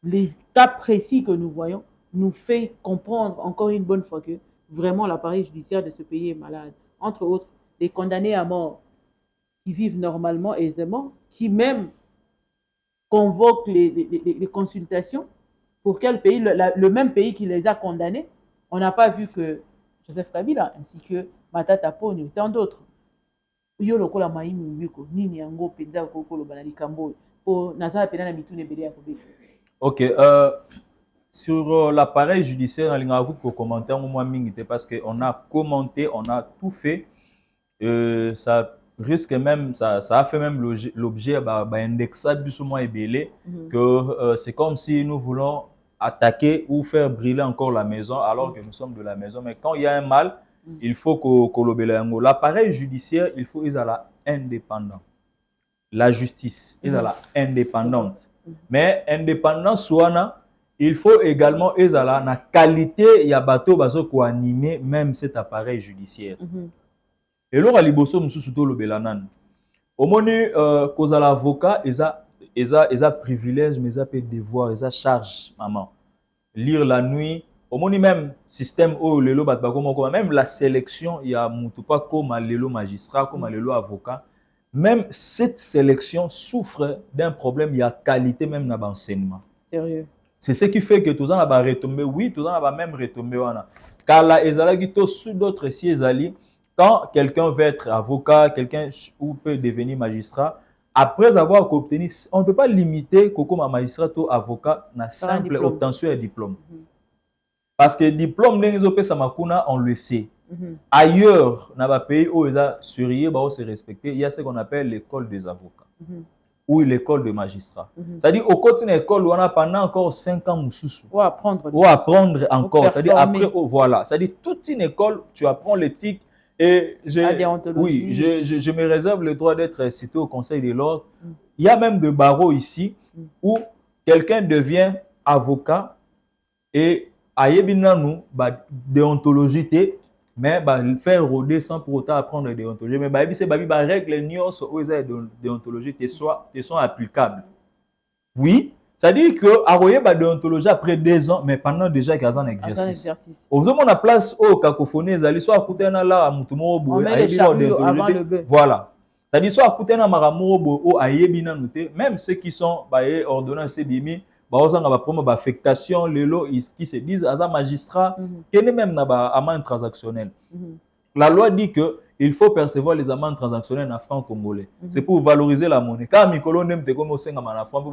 les cas précis que nous voyons nous fait comprendre encore une bonne fois que vraiment l'appareil judiciaire de ce pays est malade. Entre autres, les condamnés à mort qui vivent normalement, aisément, qui même convoquent les consultations. Pour quel pays? Le même pays qui les a condamnés. On n'a pas vu que Joseph Kabila ainsi que Matata Ponyo et tant d'autres. Yo lokola maïmi mbiko nini yango penza kokolo banali kambo po nazala pena na mitune bele ya kobe. OK, sur l'appareil judiciaire, on a beaucoup de commentaires parce qu'on a commenté, on a tout fait. Ça risque même, ça a fait même l'objet d'indexable que c'est comme si nous voulons attaquer ou faire brûler encore la maison alors que nous sommes de la maison. Mais quand il y a un mal, il faut que l'appareil judiciaire, il faut qu'ils soient indépendants. La justice, ils soient indépendante. Mais indépendant soit il faut également la qualité ya bateau bazo ko animer même cet appareil judiciaire. Et là liboso mususu to lobelanan. Omoni cause l'avocat eza privilège mais eza pe devoir, eza charge maman. Lire la nuit, omoni même système o lelo bat ba même la sélection ya mutu pas comme lelo magistrat comme lelo avocat. Même cette sélection souffre d'un problème, il y a qualité même dans l'enseignement. Sérieux. C'est ce qui fait que tous en a retombé, oui, tous en a même retombé. Car là, sous d'autres si quand quelqu'un veut être avocat, quelqu'un peut devenir magistrat, après avoir obtenu, on ne peut pas limiter comme un magistrat ou avocat na simple obtention de diplôme. Parce que diplôme, on le sait. Ailleurs, dans le pays où ils ont surveillé, se respecter, il y a ce qu'on appelle l'école des avocats ou l'école des magistrats. C'est-à-dire, au côté de l'école, on a pendant encore 5 ans, ou apprendre encore. C'est-à-dire, après, voilà. C'est-à-dire, toute une école, tu apprends l'éthique et oui, je me réserve le droit d'être cité au Conseil de l'ordre. Il y a même des barreaux ici où quelqu'un devient avocat et aïebinanou, déontologie, mais faire rôder sans pour autant apprendre la déontologie. Mais c'est les règles de déontologie qui sont applicables. Oui, c'est-à-dire que arroyer la déontologie après 2 ans, mais pendant déjà 15 ans d'exercice. Aux hommes, on a place au cacophonie, ils soit à côté de là, à Moutumo, voilà. C'est-à-dire soit à côté de là, même ceux qui sont ordonnés CBMI, affectation les lots qui se disent à un magistrat qui est même dans l'amende transactionnelle. La loi dit que il faut percevoir les amendes transactionnelles en francs congolais. C'est pour valoriser la monnaie. Quand Mikolo n'aime te comme au franc pour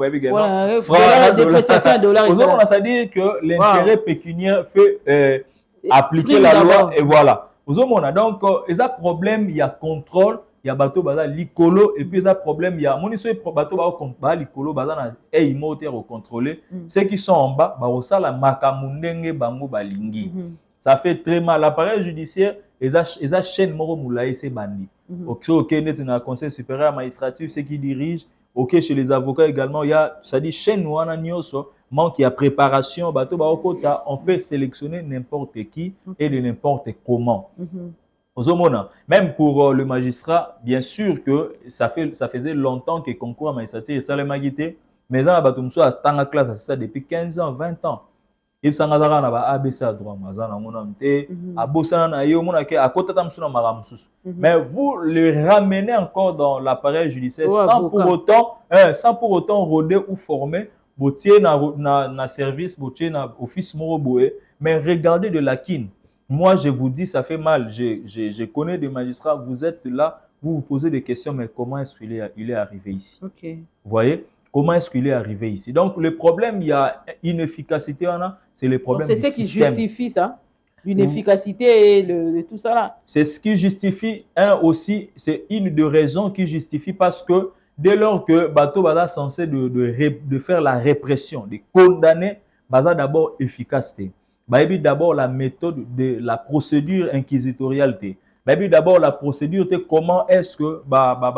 c'est-à-dire que l'intérêt pécuniaire fait appliquer la loi et voilà. Donc il y a problème, il y a contrôle. Il y a bateau baza likolo et puis il y a problème il y a moniso bateau ba likolo baza na moteur contrôlé ceux qui sont en bas ba osala makamundenge bango balingi ça fait très mal l'appareil judiciaire eza chaîne moko moulaye c'est bandi OK net na conseil supérieur de magistrature ceux qui dirigent OK chez les avocats également il y a ça dit chaîne wana nyoso manque il y a préparation bateau ba okota on fait sélectionner n'importe qui et de n'importe comment. Même pour le magistrat, bien sûr que ça faisait longtemps que concours à magistrature et ça les magité, mais ça a tant classe ça depuis 15 ans, 20 ans. Et ça a ABC à droit, mais vous le ramenez encore dans l'appareil judiciaire sans pour autant rôder ou former, botier na service, botier na office moroboé, mais regardez de la kin. Moi, je vous dis, ça fait mal. Je connais des magistrats, vous êtes là, vous vous posez des questions, mais comment est-ce qu'il est arrivé ici? Vous voyez? Comment est-ce qu'il est arrivé ici? Donc, le problème, il y a une efficacité, c'est le problème du système. C'est ce qui justifie ça, l'inefficacité et tout ça là. C'est ce qui justifie, aussi, c'est une des raisons qui justifie parce que dès lors que Bato Baza est censé de faire la répression, de condamner, Baza d'abord efficacité. D'abord la méthode de la procédure inquisitoriale. Mais d'abord, la procédure, comment est-ce que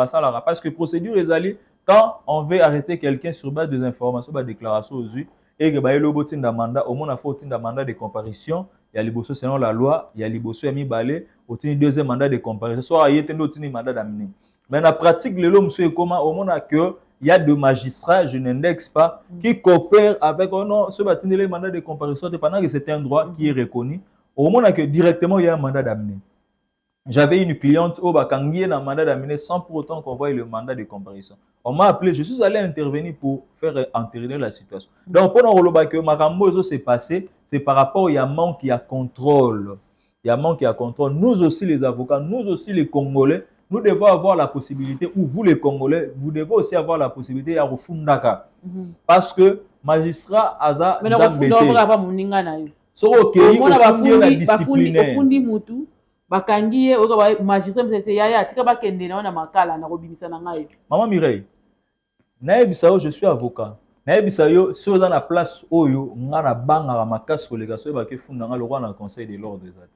ça l'aura? Parce que procédure, les alliés, quand on veut arrêter quelqu'un sur base des informations, déclaration aux yeux, et que le botin d'un mandat, au moins, il faut un mandat de comparution. Il y a les bossos selon la loi, il y a les bossos mis balé, au deuxième mandat de comparution. Soit il y a un mandat d'amener. Mais la pratique, le monsieur comment au moins que il y a des magistrats, je n'indexe pas, qui coopèrent avec ce bâtiment les mandats de comparution pendant que c'est un droit qui est reconnu. Au moins que directement il y a un mandat d'amener. J'avais une cliente au Bakangi un mandat d'amener sans pour autant qu'on voie le mandat de comparution. On m'a appelé, je suis allé intervenir pour faire entériner la situation. Donc, pendant que Marambo s'est passé, c'est par rapport, il y a manque, il y a contrôle. Il y a manque, il y a contrôle. Nous aussi, les avocats, nous aussi, les Congolais, nous devons avoir la possibilité, ou vous, les Congolais, vous devez aussi avoir la possibilité à refundaka. Parce que magistrat, Aza, Zambété. Bakangi magistrat yaya tika bakende na makala na kobimisa na ngai. Maman Mireille, nayebisayo je suis avocat. Nayebisayo si oza na place oyo nga na banga makasi kolega so ba ke funda nga lokwa na conseil de l'ordre ezali.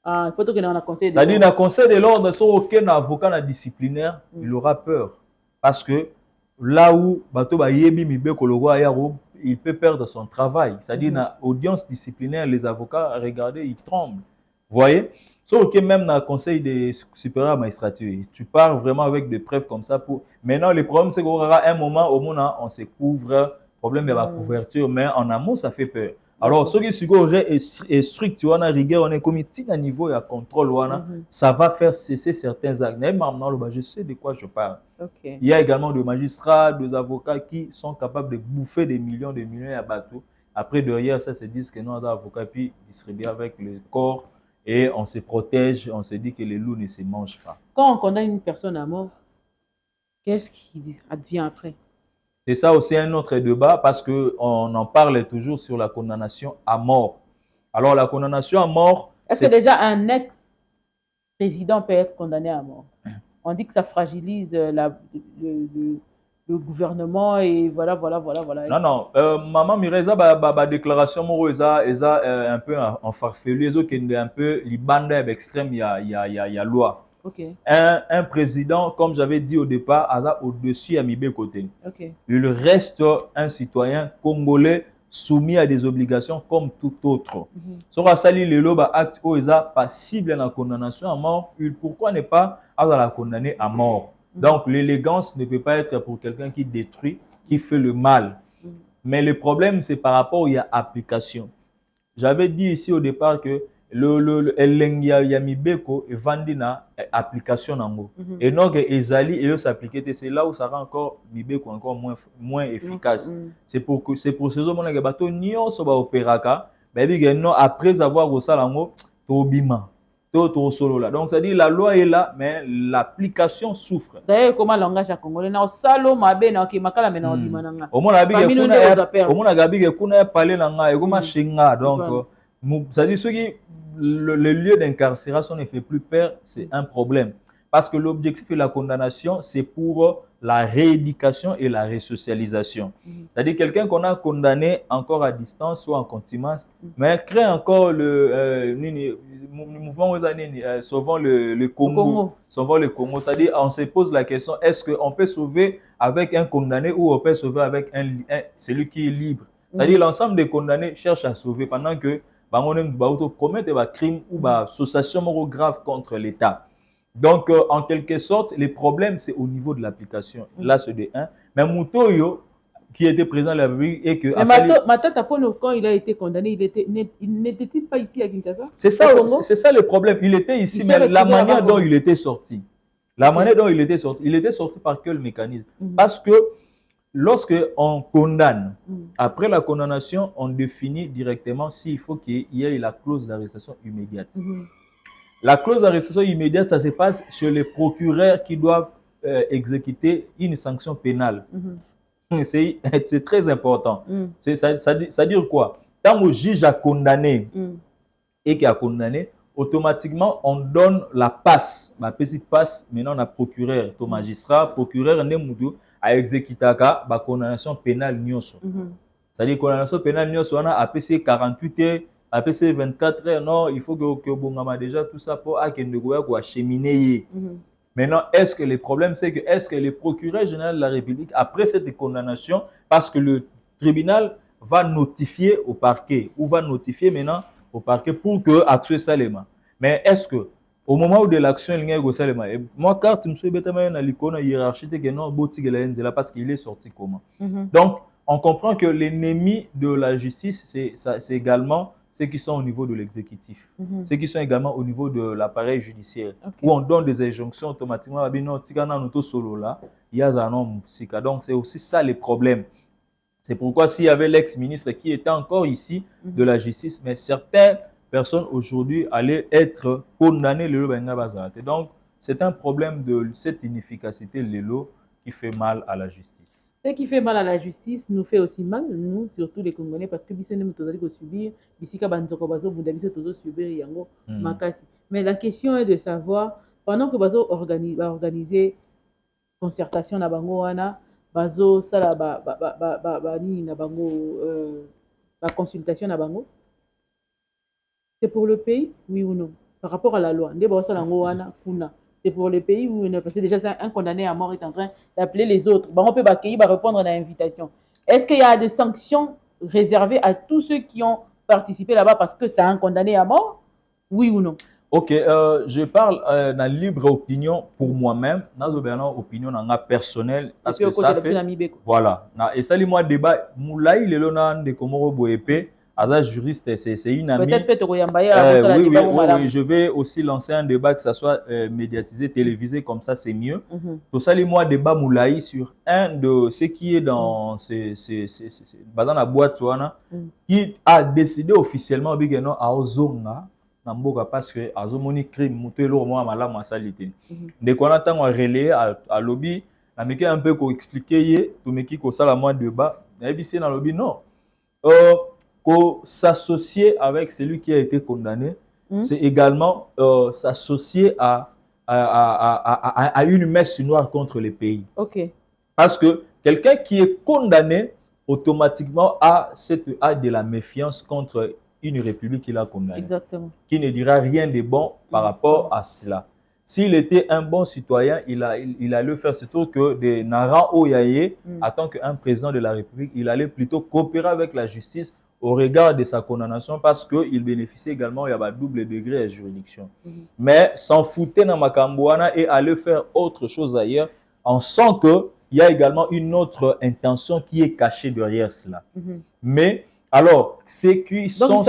Ah, il faut que na conseil de l'ordre. C'est-à-dire na conseil de l'ordre so aucun avocat na disciplinaire, il aura peur parce que là où bato ba yebi mibeko lokwa ya il peut perdre son travail. C'est-à-dire na audience disciplinaire les avocats regardez ils tremblent. Vous voyez? Sauf que même dans le conseil des supérieurs magistrature, tu pars vraiment avec des preuves comme ça. Maintenant, le problème, c'est qu'il y aura un moment où on se couvre, problème de la couverture, mais en amont, ça fait peur. Alors, ce qui est strict, tu vois, on a rigueur, on est comité à niveau de contrôle, ça va faire cesser certains actes. Mais maintenant, je sais de quoi je parle. Okay. Il y a également des magistrats, des avocats qui sont capables de bouffer des millions à bateau. Après, derrière, ça se dit que non, avocats, puis distribuer avec le corps. Et on se protège, on se dit que les loups ne se mangent pas. Quand on condamne une personne à mort, qu'est-ce qui advient après? C'est ça aussi un autre débat parce qu'on en parle toujours sur la condamnation à mort. Alors la condamnation à mort... Est-ce que déjà un ex-président peut être condamné à mort? On dit que ça fragilise le gouvernement et voilà. Non. Maman Mireza, la déclaration un peu en farfelu, un peu libanda extrême, il y a loi. Okay. Un président, comme j'avais dit au départ, au-dessus à Mibé côté. Okay. Il reste un citoyen congolais soumis à des obligations comme tout autre. Si on a sali le loba acte passible à la condamnation à mort, pourquoi ne pas la condamner à mort? Donc, l'élégance ne peut pas être pour quelqu'un qui détruit, qui fait le mal. Mais le problème, c'est par rapport à l'application. J'avais dit ici au départ que l'Engia Yamibeko est vendu dans l'application. Et donc, Ezali s'appliquer, c'est là où ça rend encore Mibeko encore moins efficace. C'est pour ces hommes qui ont opéré, après avoir reçu l'ango, Tobima. Donc, c'est-à-dire la loi est là, mais l'application souffre. D'ailleurs, comment le langage congolais na salo mabe na makala mena obimananga. Au moins, donc, c'est-à-dire ceux qui le lieu d'incarcération ne fait plus peur, c'est un problème. Parce que l'objectif de la condamnation, c'est pour la rééducation et la resocialisation. C'est-à-dire quelqu'un qu'on a condamné encore à distance ou en contumace, mais crée encore le mouvement sauvant le Congo. Sauvant le Congo. C'est-à-dire on se pose la question, est-ce qu'on peut sauver avec un condamné ou on peut sauver avec celui qui est libre? C'est-à-dire l'ensemble des condamnés cherchent à sauver pendant que commettent des crimes ou des associations graves contre l'État. Donc, en quelque sorte, les problèmes, c'est au niveau de l'application. Là, c'est de 1. Mais Moutoyo, qui était présent là, et que... Mais Matata Pono, quand il a été condamné, il n'était-il pas ici à Kinshasa? C'est ça le problème. Il était ici, mais la manière dont il était sorti. La manière dont il était sorti par quel mécanisme? Parce que lorsque on condamne, après la condamnation, on définit directement s'il faut qu'il y ait la clause d'arrestation immédiate. La clause d'arrestation immédiate, ça se passe chez les procureurs qui doivent exécuter une sanction pénale. C'est très important. Ça dire quoi? Quand le juge a condamné et qui a condamné, automatiquement, on donne la passe. La petite passe, maintenant, on a procureur, au magistrat, procureur, a exécuté la condamnation pénale. C'est-à-dire condamnation pénale, on a APC 48 heures, APC 24 heures, non, il faut que Bongama déjà tout ça pour acheminer. Maintenant, est-ce que le problème, c'est que est-ce que le procureur général de la République, après cette condamnation, parce que le tribunal va notifier au parquet, ou va notifier maintenant au parquet pour que l'action soit salema. Mais est-ce que, au moment où de l'action, il y a salema, moi, car tu me suis bêtement dans l'icône hiérarchie, que non, parce qu'il est sorti comment. Donc, on comprend que l'ennemi de la justice, c'est également ceux qui sont au niveau de l'exécutif, ceux qui sont également au niveau de l'appareil judiciaire, où on donne des injonctions automatiquement. Donc, c'est aussi ça le problème. C'est pourquoi s'il y avait l'ex-ministre qui était encore ici de la justice, mais certaines personnes aujourd'hui allaient être condamnées. Donc, c'est un problème de cette inefficacité qui fait mal à la justice. Ce qui fait mal à la justice nous fait aussi mal, nous, surtout les Congolais, parce que nous devons subir, mais la question est de savoir, pendant que Bazo organiser concertation na bango wana, Bazo sala consultation na bango, c'est pour le pays, oui ou non? Par rapport à la loi, c'est pour le pays ou non? Parce que déjà un condamné à mort est en train d'appeler les autres. On peut répondre à l'invitation. Est-ce qu'il y a des sanctions réservées à tous ceux qui ont participé là-bas parce que c'est un condamné à mort? Oui ou non? Ok, je parle dans libre opinion pour moi-même, dans une opinion personnelle. Parce que ça fait, voilà. Et ça, moi, débat, Moulaï, le Lona de Komoro Boépé, à juriste, c'est une amie. Peut-être oui, je vais aussi lancer un débat, que ça soit médiatisé, télévisé, comme ça, c'est mieux. Tout ça, moi, débat Moulaï sur un de ce qui est dans dans la boîte, qui a décidé officiellement à Ozonga. Parce que azomoni crime mutelo moi malamu asalite de qu'on attend un relais à lobby na meki un peu ko expliquer to meki ko sala moi débat na bisi na lobby non ko s'associer avec celui qui a été condamné c'est également s'associer à une messe noire contre les pays. Parce que quelqu'un qui est condamné automatiquement a de la méfiance contre une république qu'il a condamnée. Exactement. Qui ne dira rien de bon par rapport à cela. S'il était un bon citoyen, il allait faire ce tour que de Naran Oyaye, en tant qu'un président de la République, il allait plutôt coopérer avec la justice au regard de sa condamnation parce qu'il bénéficiait également, il y a un double degré de juridiction. Mais s'en foutait dans Makambouana et aller faire autre chose ailleurs, on sent qu'il y a également une autre intention qui est cachée derrière cela. Mais alors, ceux qui sont... Donc, ils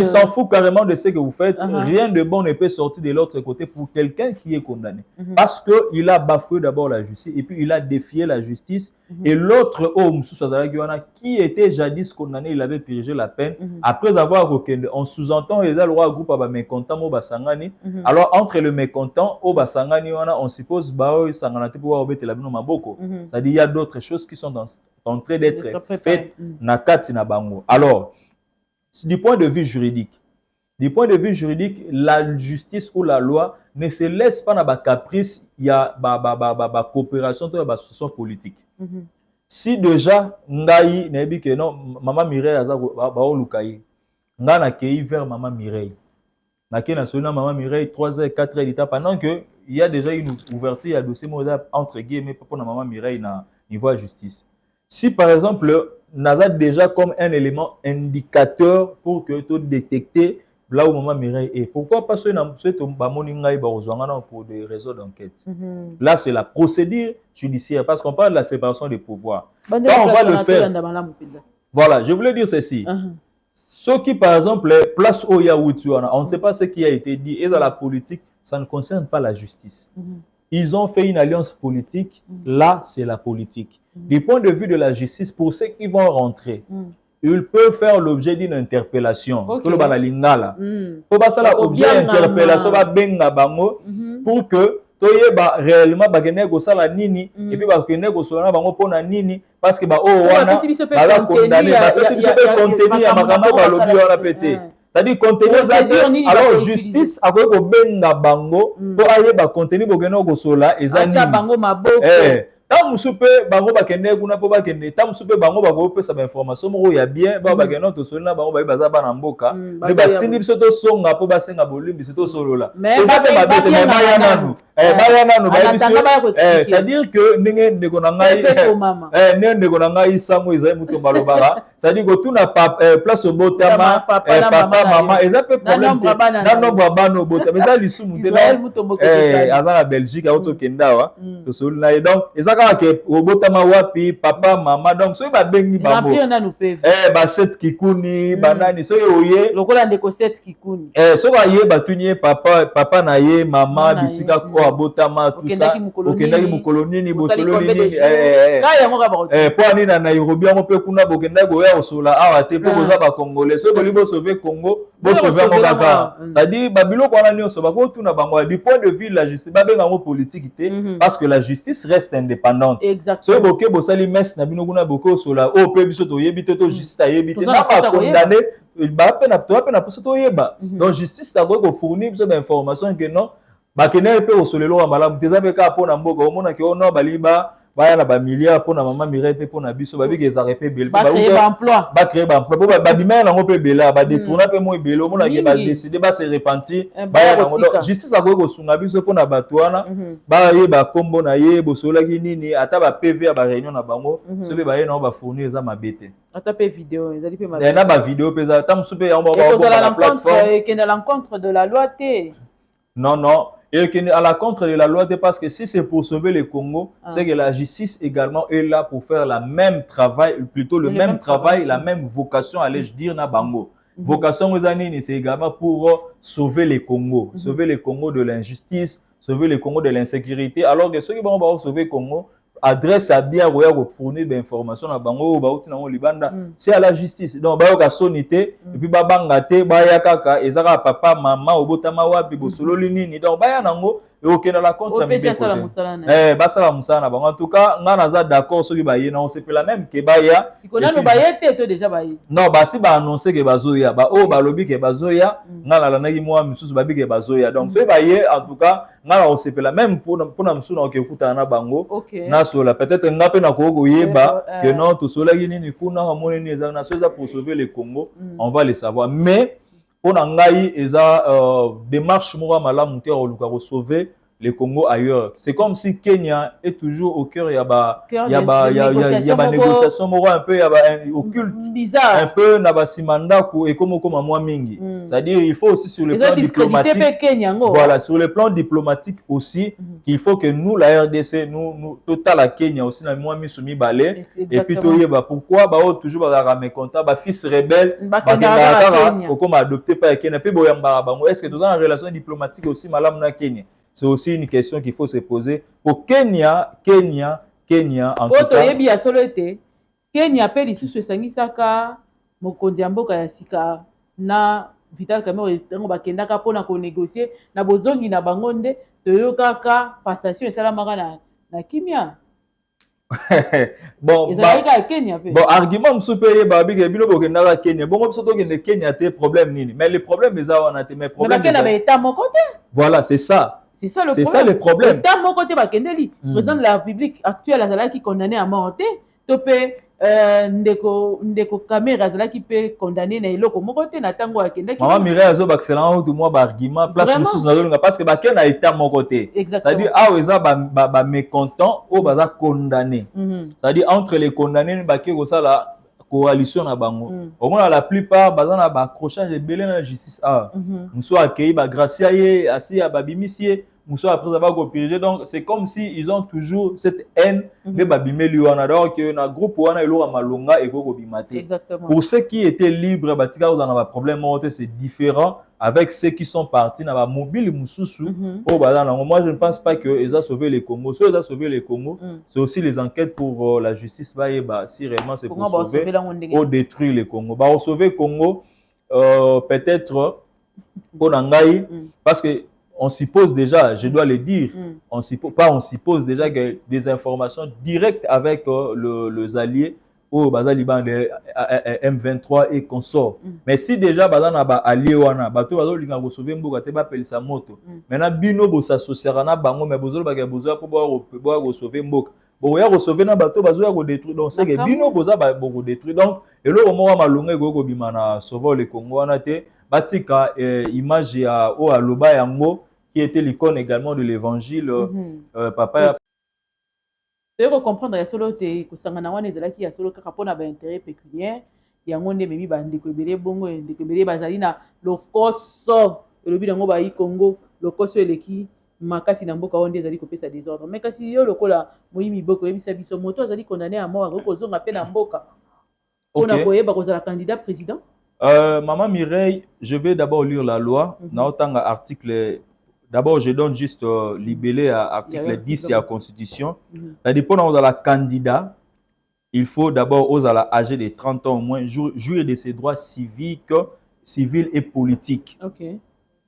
s'en foutent carrément de ce que vous faites. Rien de bon ne peut sortir de l'autre côté pour quelqu'un qui est condamné. Parce qu'il a bafoué d'abord la justice et puis il a défié la justice. Et l'autre homme, qui était jadis condamné, il avait purgé la peine. Après avoir reconnu, on sous-entend les lois groupe à mécontent au Basangani. Alors, entre le mécontent au Basangani, on suppose que c'est-à-dire il y a d'autres choses qui sont en train d'être faites. Alors, du point de vue juridique, la justice ou la loi ne se laisse pas dans la caprice, il y a la coopération de la situation politique. Si déjà, Ngaï, Maman Mireille, Nga vers Maman Mireille. Maman Mireille, 3h, 4h, pendant qu'il y a déjà une ouverture, il y a dossier entre guillemets pour Maman Mireille dans niveau de justice. Si par exemple, Naza déjà comme un élément indicateur pour que tu détectes là où Maman Mireille est. Pourquoi pas pour des réseaux d'enquête? Là, c'est la procédure judiciaire parce qu'on parle de la séparation des pouvoirs. Quand on va le faire, voilà, je voulais dire ceci. Ceux qui, par exemple, place au Yaoundé, on ne sait pas ce qui a été dit. Et dans la politique, ça ne concerne pas la justice. Ils ont fait une alliance politique. Là, c'est la politique. Du point de vue de la justice, pour ceux qui vont rentrer, ils peuvent faire l'objet d'une interpellation. Pour que interpellation pour que réellement nini et puis nini parce que c'est-à-dire contenu alors justice a ko benga bango pour ayeba contenu bogeno ko sola ezani tant musupe bango bakende kuna po bakende tant musupe bango bako pesa ba information moko ya bien ba bakende to solina bango ba baza bana mboka ne batindi biso to songa po basenga bolimbi biso to solola eza pe mabete mais baya nanu ba biso c'est à dire que ndeko na ngai ndeko na ngai sango eza muto balobara c'est à dire que tout na place obotama papa maman eza pe problème na nombre bana obotama eza lisumu te aza na Belgique auto kendawa to solina et donc eza que obotama wapi papa maman donc soki babengi bango ba set kikuni banani soki oye lokola ndeko set kikuni soki aye batuni papa na ye mama bisika ko abotama tout ça okendaki mokolo nini bosolo nini po ani na Nairobi yango pe kuna bokendaki koya kosola awa te po boza ba congolais soki boli bo sauver Congo bo sauver yango kaka c'est-à-dire babiloko wana nyonso bakotuna bango du point de vue la justice babenga yango politique te parce que la justice reste indépendante. Soki boke bosali messe na bino kuna boke osola o pe biso toyebi te to justice ayebi te na ba condamné ba pe na poso toyeba donc justice akoki kofournir biso ba information que non bakende pe osolelo wa malamu te zabe ka pona mboka omona ke ono baliba baya na ba milliards pona mama Mireille pe pona biso babiki ezare pe bel ba créer emploi po ba bimela nango pe bela ba détourner pe mo belo omona ke ba décider ba se repentir baya nango donc justice akoki kosunga biso pona bato wana ba ye ba kombo na ye bosolaki nini ata ba PV ya ba réunion na bango sobe ba ye nango ba fournir eza mabete ata pe vidéo ezali pe mabete na ba vidéo pe za tam supe ya ba la plateforme qui est à l'encontre de la loi T. Non et qui est à l'encontre de la loi parce que si c'est pour sauver le Congo, c'est que la justice également est là pour faire la même travail, plutôt le même travail, la même vocation, allais-je dire, na bango. Vocation aux années, c'est également pour sauver le Congo, sauver le Congo de l'injustice, sauver le Congo de l'insécurité. Alors que ceux qui vont sauver le Congo, adresse à bien pour fournir des informations à bango ba libanda c'est à la justice donc ba ka sonité et puis ba bangate ba ya kaka ezaka papa maman obotama wapi bosolo nini donc ba ya nango et aucun la contre ba sala musala na bango en tout cas nga naza d'accord soki ba ye non c'est pas la même que ba ya sikona no ba yete to déjà ba ye non ba si ba annoncer que bazoya ba o ba lobi que bazoya nga la naki moi misusu ba bi que bazoya donc soki ba ye en tout cas nga la c'est pas la même pour na misusu na ke kuta na bango na sola peut-être nga pe na ko yeba que non to sola nini kuna hamoni ni za na soza pour sauver le Congo on va le savoir mais pour ngai eza démarche mora malamu te o luka ko sauver le Congo ailleurs. C'est comme si Kenya est toujours au cœur, il y a négociation un peu occulte, bizarre, un peu nabasimanda et comme moi mingi. C'est-à-dire il faut aussi sur le plan diplomatique. Voilà, sur le plan diplomatique aussi, qu'il faut que nous la RDC nous total à Kenya aussi na moi misumi balé et puis pourquoi toujours ba mécontent ba fils rebelle ba comme adopté par Kenya puis boyamba bango est-ce que nous avons une relation diplomatique aussi malamu na Kenya? C'est aussi une question qu'il faut se poser. Pour Kenya, en tout cas. Kenya pe lisusu esangisaka mokonzi ya mboka ya sika na Vital Kamerhe tango bakendaka pona ko négocier na bozongi na bango nde toyokaka passation esalamaka na kimia. Bon, argument msupe babi ke bino bokendaka Kenya. Bon biso tokende Kenya te problème nini. Mais le problème eza wana te mais problème. Voilà, c'est ça. C'est ça le problème. Tant mon côté bakendeli, président de la République actuelle azala qui condamné à mort topé ndeko caméra azala qui peut condamner na eloko moko te na tango akendaki. Maman Mireille azo excellent ou moi ba argument place mususu na parce que bakena état mon côté. C'est-à-dire eza ba mécontent ou baza condamné. C'est-à-dire entre les condamnés baki ko sala coalition na bango. Au moins la plupart bazana ba accrochage de belé na justice muso accueilli ba gracia ye asi ya babimisie muso après avoir corrigé donc c'est comme si ils ont toujours cette haine de babimeli wana donc na groupe wana elora malonga et ko bimate. Pour ceux qui étaient libres batika dans un problème c'est différent avec ceux qui sont partis na ba mobile mususu au bazana moi je ne pense pas que ils ont sauvé les Congo ceux qui ont sauvé les Congo c'est aussi les enquêtes pour la justice si réellement c'est pour sauver ou détruire les Congo ba sauver Congo peut-être pour Nangai parce que on suppose déjà, je dois le dire, on suppose déjà que des informations directes avec les alliés au Bazaliban de M23 et consorts. Mais si déjà Bazana ba allié wana, bato bazo linga ko sauver mboka te ba pelisa moto. Maintenant bino bo s'associera na bango mais bozo ba bozo pour boire sauver mboka. bon ya recevoir na bateau bazo ya ko détruire donc c'est que bino boza ba ko détruire donc eloko moko malonga ko bima na Sauveur le Congo wana te batika image ya o aloba yango qui était l'icône également de l'évangile papa tu peux comprendre ya solo te kusangana wana ezalaki ya solo kaka pona ba intérêt pécuniaire yango nde memi bandeko ebele bongo ndeko ebele bazali na lokoso elobi nango bayi Congo lokoso eleki makasi na mboka oyo nde ezali kopesa désordre mais kasi yo lokola moyimi boko yebisa biso moto azali condamné à mort akozonga pe na mboka mpona koyeba kozala candidat président. Maman Mireille, je vais d'abord lire la loi. Dans autant article, d'abord je donne juste libellé à article 10 de la Constitution. Ça dépend dans la candidat. Il faut d'abord aux âgés de 30 ans au moins jouir de ses droits civiques, civils et politiques.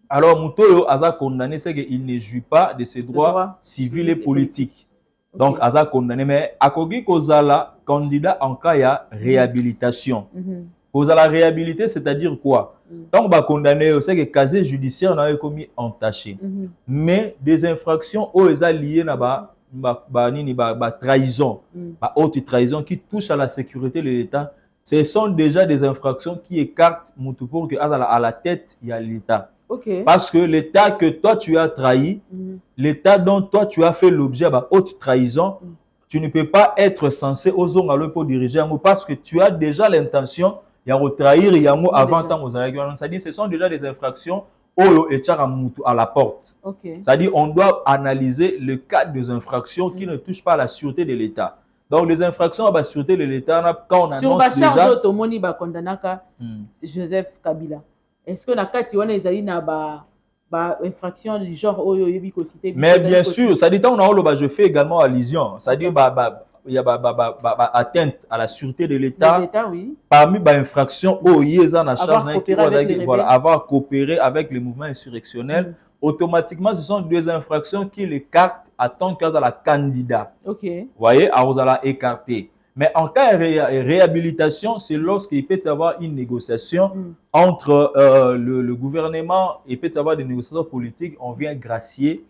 Alors Moutoyo Aza condamné, c'est qu'il ne jouit pas de ses droits civils et politiques. Donc Aza condamné, mais Akogi Kozala candidat en cas de réhabilitation. Kozala réhabilité, c'est-à-dire quoi? Donc bah condamné, c'est que casier judiciaire n'a pas commis entaché. Mais des infractions où ils sont liées na trahison, haute trahison qui touche à la sécurité de l'État, ce sont déjà des infractions qui écartent Moutoupour à la tête il y a l'État. Parce que l'État que toi tu as trahi, l'État dont toi tu as fait l'objet de haute trahison, tu ne peux pas être censé aux zones pour diriger parce que tu as déjà l'intention de trahir avant temps. C'est-à-dire ce sont déjà des infractions à la porte. C'est-à-dire on doit analyser le cadre des infractions qui ne touchent pas à la sûreté de l'État. Donc les infractions à la sûreté de l'État, quand on annonce déjà... Sur Joseph Kabila. Est-ce que infraction du genre mais bien sûr, ça dit je fais également allusion, ça dit il y a atteinte à la sûreté de l'État parmi les infractions avoir coopéré avec les mouvements insurrectionnels. Automatiquement ce sont des infractions qui l'écartent à tant qu'à la candidat. Vous voyez, à vous allez écarter. Mais en cas de réhabilitation, c'est lorsqu'il peut y avoir une négociation entre le gouvernement et peut y avoir des négociations politiques, on vient gracier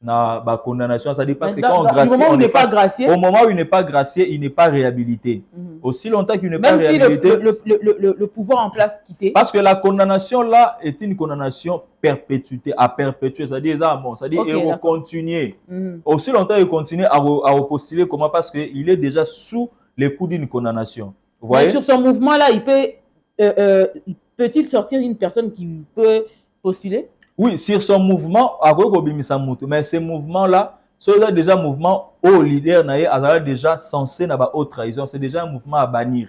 la condamnation. C'est-à-dire parce que quand on gracie, au moment où il n'est pas gracié, il n'est pas réhabilité. Aussi longtemps qu'il n'est pas réhabilité. Même si le pouvoir en place quitté. Parce que la condamnation là est une condamnation perpétuité, à perpétuer. C'est-à-dire il va continuer. Aussi longtemps il continue à postuler comment parce qu'il est déjà sous les coups d'une condamnation. Vous voyez? Mais sur son mouvement-là, peut-il sortir une personne qui peut postuler? Oui, sur son mouvement, mais ces mouvements-là, c'est déjà un mouvement au leader déjà censé na haute trahison. C'est déjà un mouvement à bannir.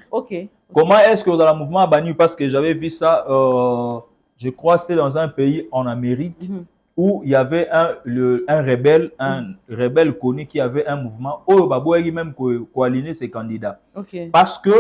Comment est-ce que vous avez un mouvement à bannir? Parce que j'avais vu ça, je crois que c'était dans un pays en Amérique. Où il y avait un rebelle connu qui avait un mouvement où il même coaligné ses candidats. Parce que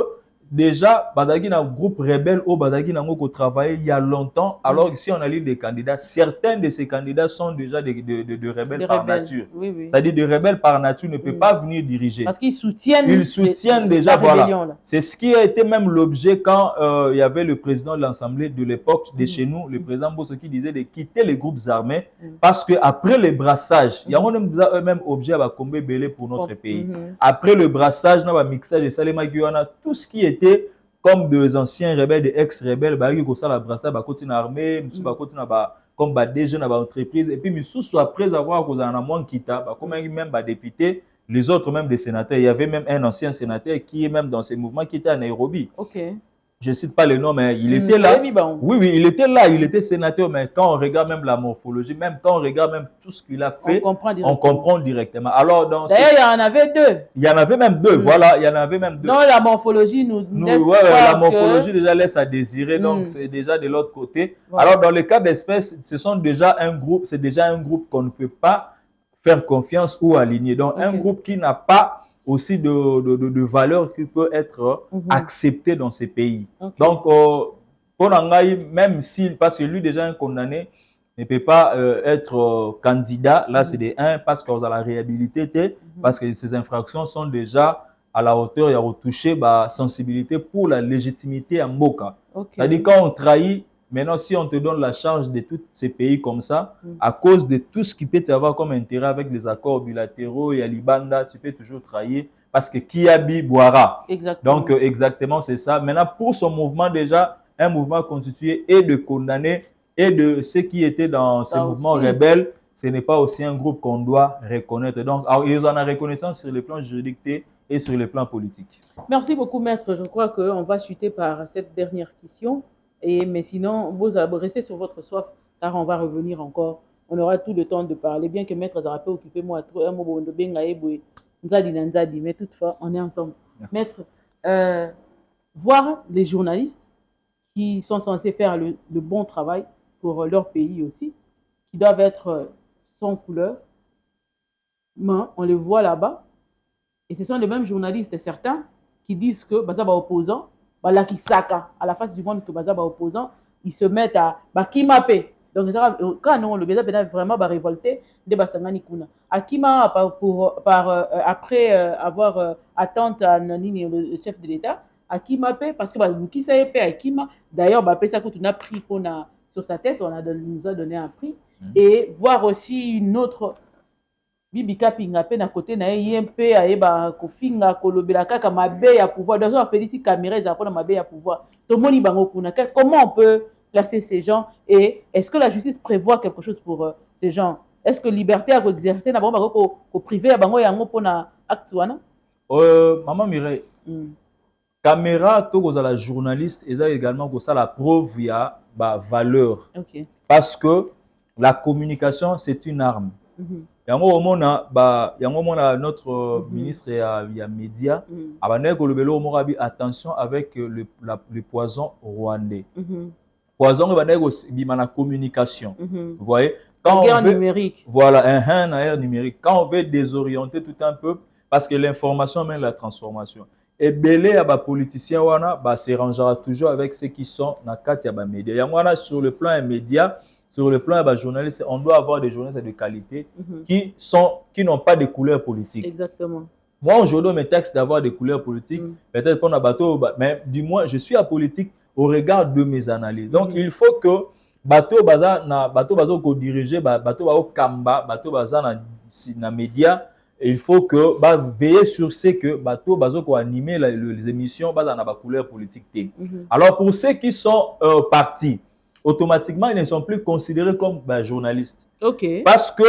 déjà, il y a un groupe rebelle où il y a travaillé il y a longtemps. Alors si on a lu des candidats, certains de ces candidats sont déjà de rebelles par nature. C'est-à-dire des rebelles par nature ne peuvent pas venir diriger. Parce qu'ils soutiennent déjà, voilà. C'est ce qui a été même l'objet quand il y avait le président de l'Assemblée de l'époque de chez nous, le président Bosso, qui disait de quitter les groupes armés parce qu'après les brassages, il y a même objet à combattre belé pour notre pays. Après le brassage, il y a un mixage de Salema Guyana, tout ce qui était comme des anciens rebelles, des ex-rebelles, qui ont la brassage, qui ont armée, comme des jeunes entreprises. Et puis, après avoir causé un moins quitté, comme même député, les autres même des sénateurs. Il y avait même un ancien sénateur qui est même dans ces mouvements qui était à Nairobi. Je ne cite pas le nom, mais il était là. Oui, il était là, il était sénateur, mais quand on regarde même la morphologie, même quand on regarde même tout ce qu'il a fait, on comprend directement. Alors, d'ailleurs, il y en avait deux. Il y en avait même deux, voilà, il y en avait même deux. Non, la morphologie nous laisse la morphologie déjà laisse à désirer, donc c'est déjà de l'autre côté. Alors, dans le cas d'espèces, ce sont déjà un groupe, c'est déjà un groupe qu'on ne peut pas faire confiance ou aligner. Donc, un groupe qui n'a pas aussi de valeurs qui peut être acceptées dans ces pays. Donc, pour Nangaï, même si, parce que lui déjà un condamné, ne peut pas être candidat, là c'est des 1, parce qu'on a la réhabilité, parce que ces infractions sont déjà à la hauteur, il y a retouché la sensibilité pour la légitimité en Mboka. C'est-à-dire quand on trahit maintenant, si on te donne la charge de tous ces pays comme ça, à cause de tout ce qui peut y avoir comme intérêt avec les accords bilatéraux et à l'Ibanda, tu peux toujours trahir parce que qui habille boira. Exactement. Donc, exactement, c'est ça. Maintenant, pour son mouvement, déjà, un mouvement constitué et de condamnés et de ceux qui étaient dans ces mouvements rebelles, ce n'est pas aussi un groupe qu'on doit reconnaître. Donc, ils ont la reconnaissance sur le plan juridique et sur le plan politique. Merci beaucoup, maître. Je crois qu'on va chuter par cette dernière question. Mais sinon, vous restez sur votre soif, car on va revenir encore. On aura tout le temps de parler, bien que maître Zarapé occupé moi trop, mais toutefois, on est ensemble. Merci. Maître, voir les journalistes qui sont censés faire le bon travail pour leur pays aussi, qui doivent être sans couleur, mais on les voit là-bas, et ce sont les mêmes journalistes, certains, qui disent que Bazaba opposant, la Kisaka, à la face du monde que Bazaba opposant, ils se mettent à Kimape. Donc, quand on le Bazaba vraiment révolté, de Basangani Kuna. Akima, après avoir attente à Nanini, le chef de l'État, Akimape, parce que qui s'est fait Akima, d'ailleurs, ça coûte un prix sur sa tête, nous a donné un prix, et voir aussi une autre. Bibika pinga pe na côté na yempe ayeba kofinga kolobela kaka mabe ya pouvoir dans un félicite caméra za pona mabe ya pouvoir to moni bango kuna. Comment on peut classer ces gens et est-ce que la justice prévoit quelque chose pour ces gens? Est-ce que liberté à exercer na bango ko privé ya bango yango pona acte wana? Maman Mireille, caméra to ko la journaliste et ça également ko ça la preuve ya valeur. Okay. Parce que la communication c'est une arme. Yango mona notre ministre ya média abandé ko lobelo mo rabi attention avec le poison rwandais. Poison abandé ko bima na communication. Vous voyez, quand on veut numérique. Voilà, un air numérique. Quand on veut désorienter tout un peuple parce que l'information mène la transformation. Et belé à ba politicien wana se rangera toujours avec ceux qui sont na kati ya ba média. Yango wana sur le plan média. Sur le plan des journalistes, on doit avoir des journalistes de qualité qui n'ont pas de couleur politique. Exactement. Moi, aujourd'hui, mes textes d'avoir des couleurs politiques, peut-être pour un bateau, mais du moins, je suis apolitique au regard de mes analyses. Donc, il faut que bateau bazo ko diriger, bateau bazo kamba, bateau bazo na média, il faut que veiller sur ce que bateau bazo ko animer les émissions bazo na ba couleur politique. Alors, pour ceux qui sont partis, automatiquement, ils ne sont plus considérés comme journalistes. Okay. Parce que,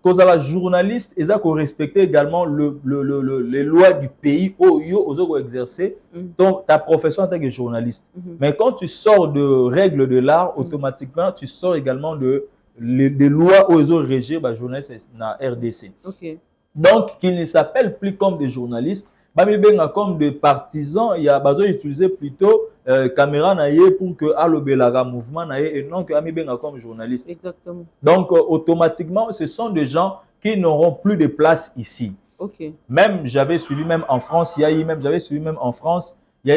cause à la journaliste, ils ont respecté également les lois du pays où ils ont exercé. Donc, ta profession en tant que journaliste. Mais quand tu sors de règles de l'art, automatiquement, tu sors également des lois où ils ont régé les journalistes dans la RDC. Okay. Donc, qu'ils ne s'appellent plus comme des journalistes, comme des partisans, il y a besoin d'utiliser plutôt caméra pour que alobelaga mouvement et non que comme journaliste. Exactement. Donc automatiquement, ce sont des gens qui n'auront plus de place ici. Okay. Même j'avais suivi même en France, il y a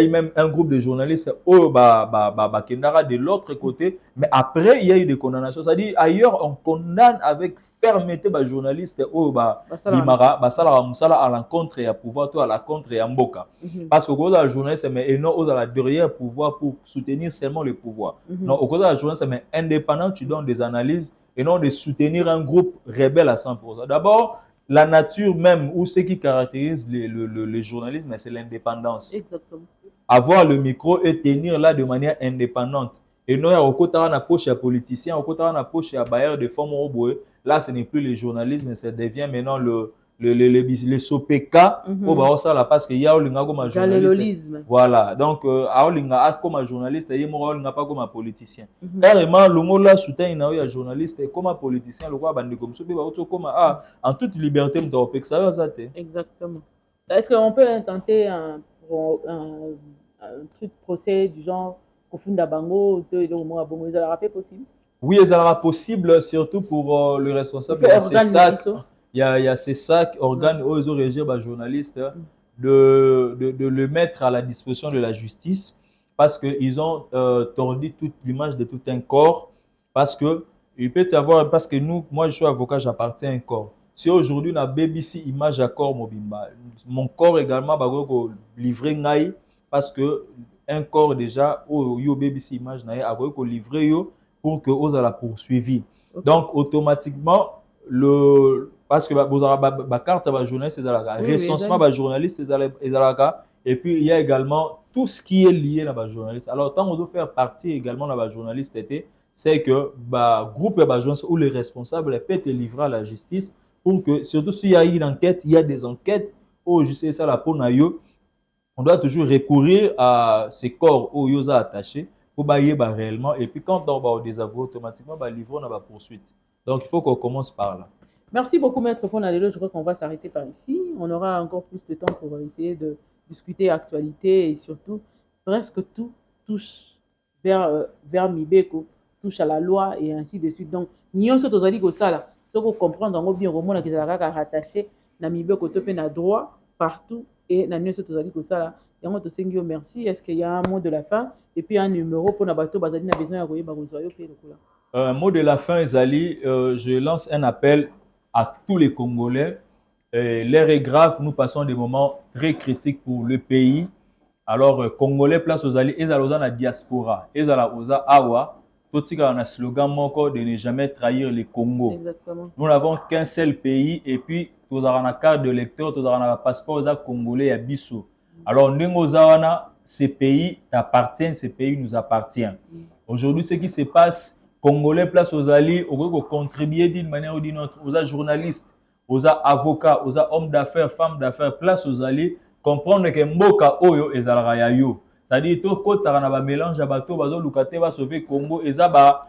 eu même un groupe de journalistes au Kendara de l'autre côté, mais après il y a eu des condamnations. C'est-à-dire ailleurs on condamne avec fermeté les journalistes au Bimara, à l'encontre et à pouvoir à la contre et à Mboka. Parce que au journaliste mais non aux la derrière pouvoir pour soutenir seulement le pouvoir. Non, au côté de la journaliste mais indépendant, tu donnes des analyses et non de soutenir un groupe rebelle à 100%. D'abord la nature même ou ce qui caractérise le journalisme, c'est l'indépendance. Exactement. Avoir le micro et tenir là de manière indépendante. Et non, au côté de la poche à politiciens, au côté de la poche à bailleurs de fonds au là, ce n'est plus le journalisme, ça devient maintenant le SOPK parce qu'il y a un journaliste. Voilà. Donc, comme un journaliste, il n'y a pas comme un politicien. Carrément, le là soutient un journaliste comme un politicien, le roi en toute liberté, exactement. Est-ce qu'on peut tenter un truc procès du genre Kofunda Bango, possible? Oui, ça sera possible, surtout pour le responsable de ces sacs. Il y a ces sacs, organes aux régir les journalistes, de le mettre à la disposition de la justice parce qu'ils ont tordu toute l'image de tout un corps. Parce que, il peut y avoir, parce que moi je suis avocat, j'appartiens à un corps. Si aujourd'hui, on a BBC image à corps, mon corps également, livré parce que un corps déjà au yo BBC image na a ko livrer yo pour que aux la poursuivi. Okay. Donc automatiquement le parce que ba carte ba journaliste ezalaka, recensement ba journaliste ezalaka, et puis il y a également tout ce qui est lié à ba journaliste. Alors tant on doit faire partie également de ba journaliste c'est que ba groupe ba journaliste ou les responsables peut être livré à la justice pour que surtout s'il y a une enquête, il y a des enquêtes au justice ça la pour na yo, on doit toujours recourir à ces corps où ils sont attachés pour bailler réellement, et puis quand on va désavouer automatiquement livrer on a la poursuite. Donc il faut qu'on commence par là. Merci beaucoup Maître Fonalelo, je crois qu'on va s'arrêter par ici. On aura encore plus de temps pour essayer de discuter actualité et surtout presque tout touche vers Mibeko, touche à la loi et ainsi de suite. Donc nous sommes tous allés ça là, ce qu'on comprend dans bien roman qui est rattaché na Mibeko topé na droit partout et nous sommes tous allés ça là. Merci. Est-ce qu'il y a un mot de la fin et puis un numéro pour Nabato Bazali n'a besoin de mot de la fin, Zali, je lance un appel à tous les Congolais. L'ère est grave, nous passons des moments très critiques pour le pays. Alors, Congolais, place aux alliés, ils dans la diaspora, ils dans la awa, tout ce qui a un slogan de ne jamais trahir les Congo. Exactement. Nous n'avons qu'un seul pays, et puis tous avons une carte de lecteur, tous avons un passeport congolais à Bissau. Alors, ces pays t'appartiennent, ces pays nous appartiennent. Aujourd'hui, ce qui se passe, Congolais place aux alliés, on contribuer d'une manière ou d'une autre, aux journalistes, aux avocats, aux hommes d'affaires, femmes d'affaires, place aux alliés, comprendre que mboka oyo ezalaka ya yo. C'est-à-dire to kotaka na ba mélange ya bato bazo lukate ba sauver Congo, eza ba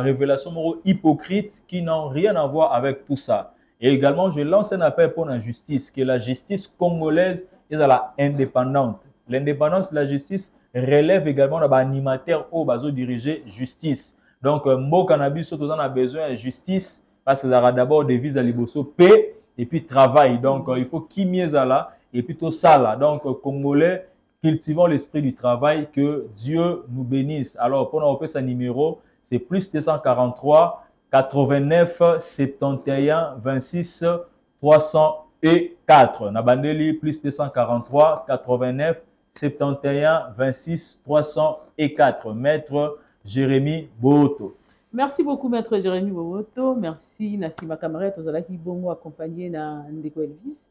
révélation moko hypocrite qui n'ont rien à voir avec tout ça. Et également, je lance un appel pour la justice, que la justice congolaise est indépendante. L'indépendance de la justice relève également de l'animateur au bazo diriger justice. Donc, mot cannabis, surtout on a besoin de justice parce que ça a d'abord des vises à liboso, paix et puis travail. Donc, il faut qu'il y ait là et puis tout ça là. Donc, Congolais, cultivons l'esprit du travail, que Dieu nous bénisse. Alors, pour nous ce numéro, c'est plus 243 89 71 26 304. Nabandeli plus 243 89 71 26 304. Maître Jérémy Boto. Merci beaucoup, Maître Jérémy Boto. Merci, Nassima Camarette, aux alaki bongo accompagné na Ndeko Elvis.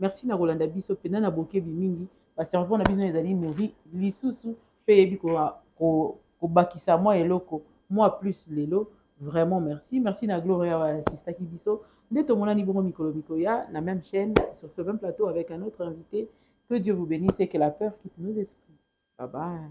Merci na Rolanda Biso, pena na boke bimingi, parce que na bino ezali nourri lisusu pe yebi ko bakisa moi eloko, moi plus lelo. Vraiment merci. Merci na Gloria Sistaki Biso. Ndeto monani bongo mikolo mikoya na même chaîne sur ce même plateau avec un autre invité. Que Dieu vous bénisse et que la peur quitte nos esprits. Bye bye.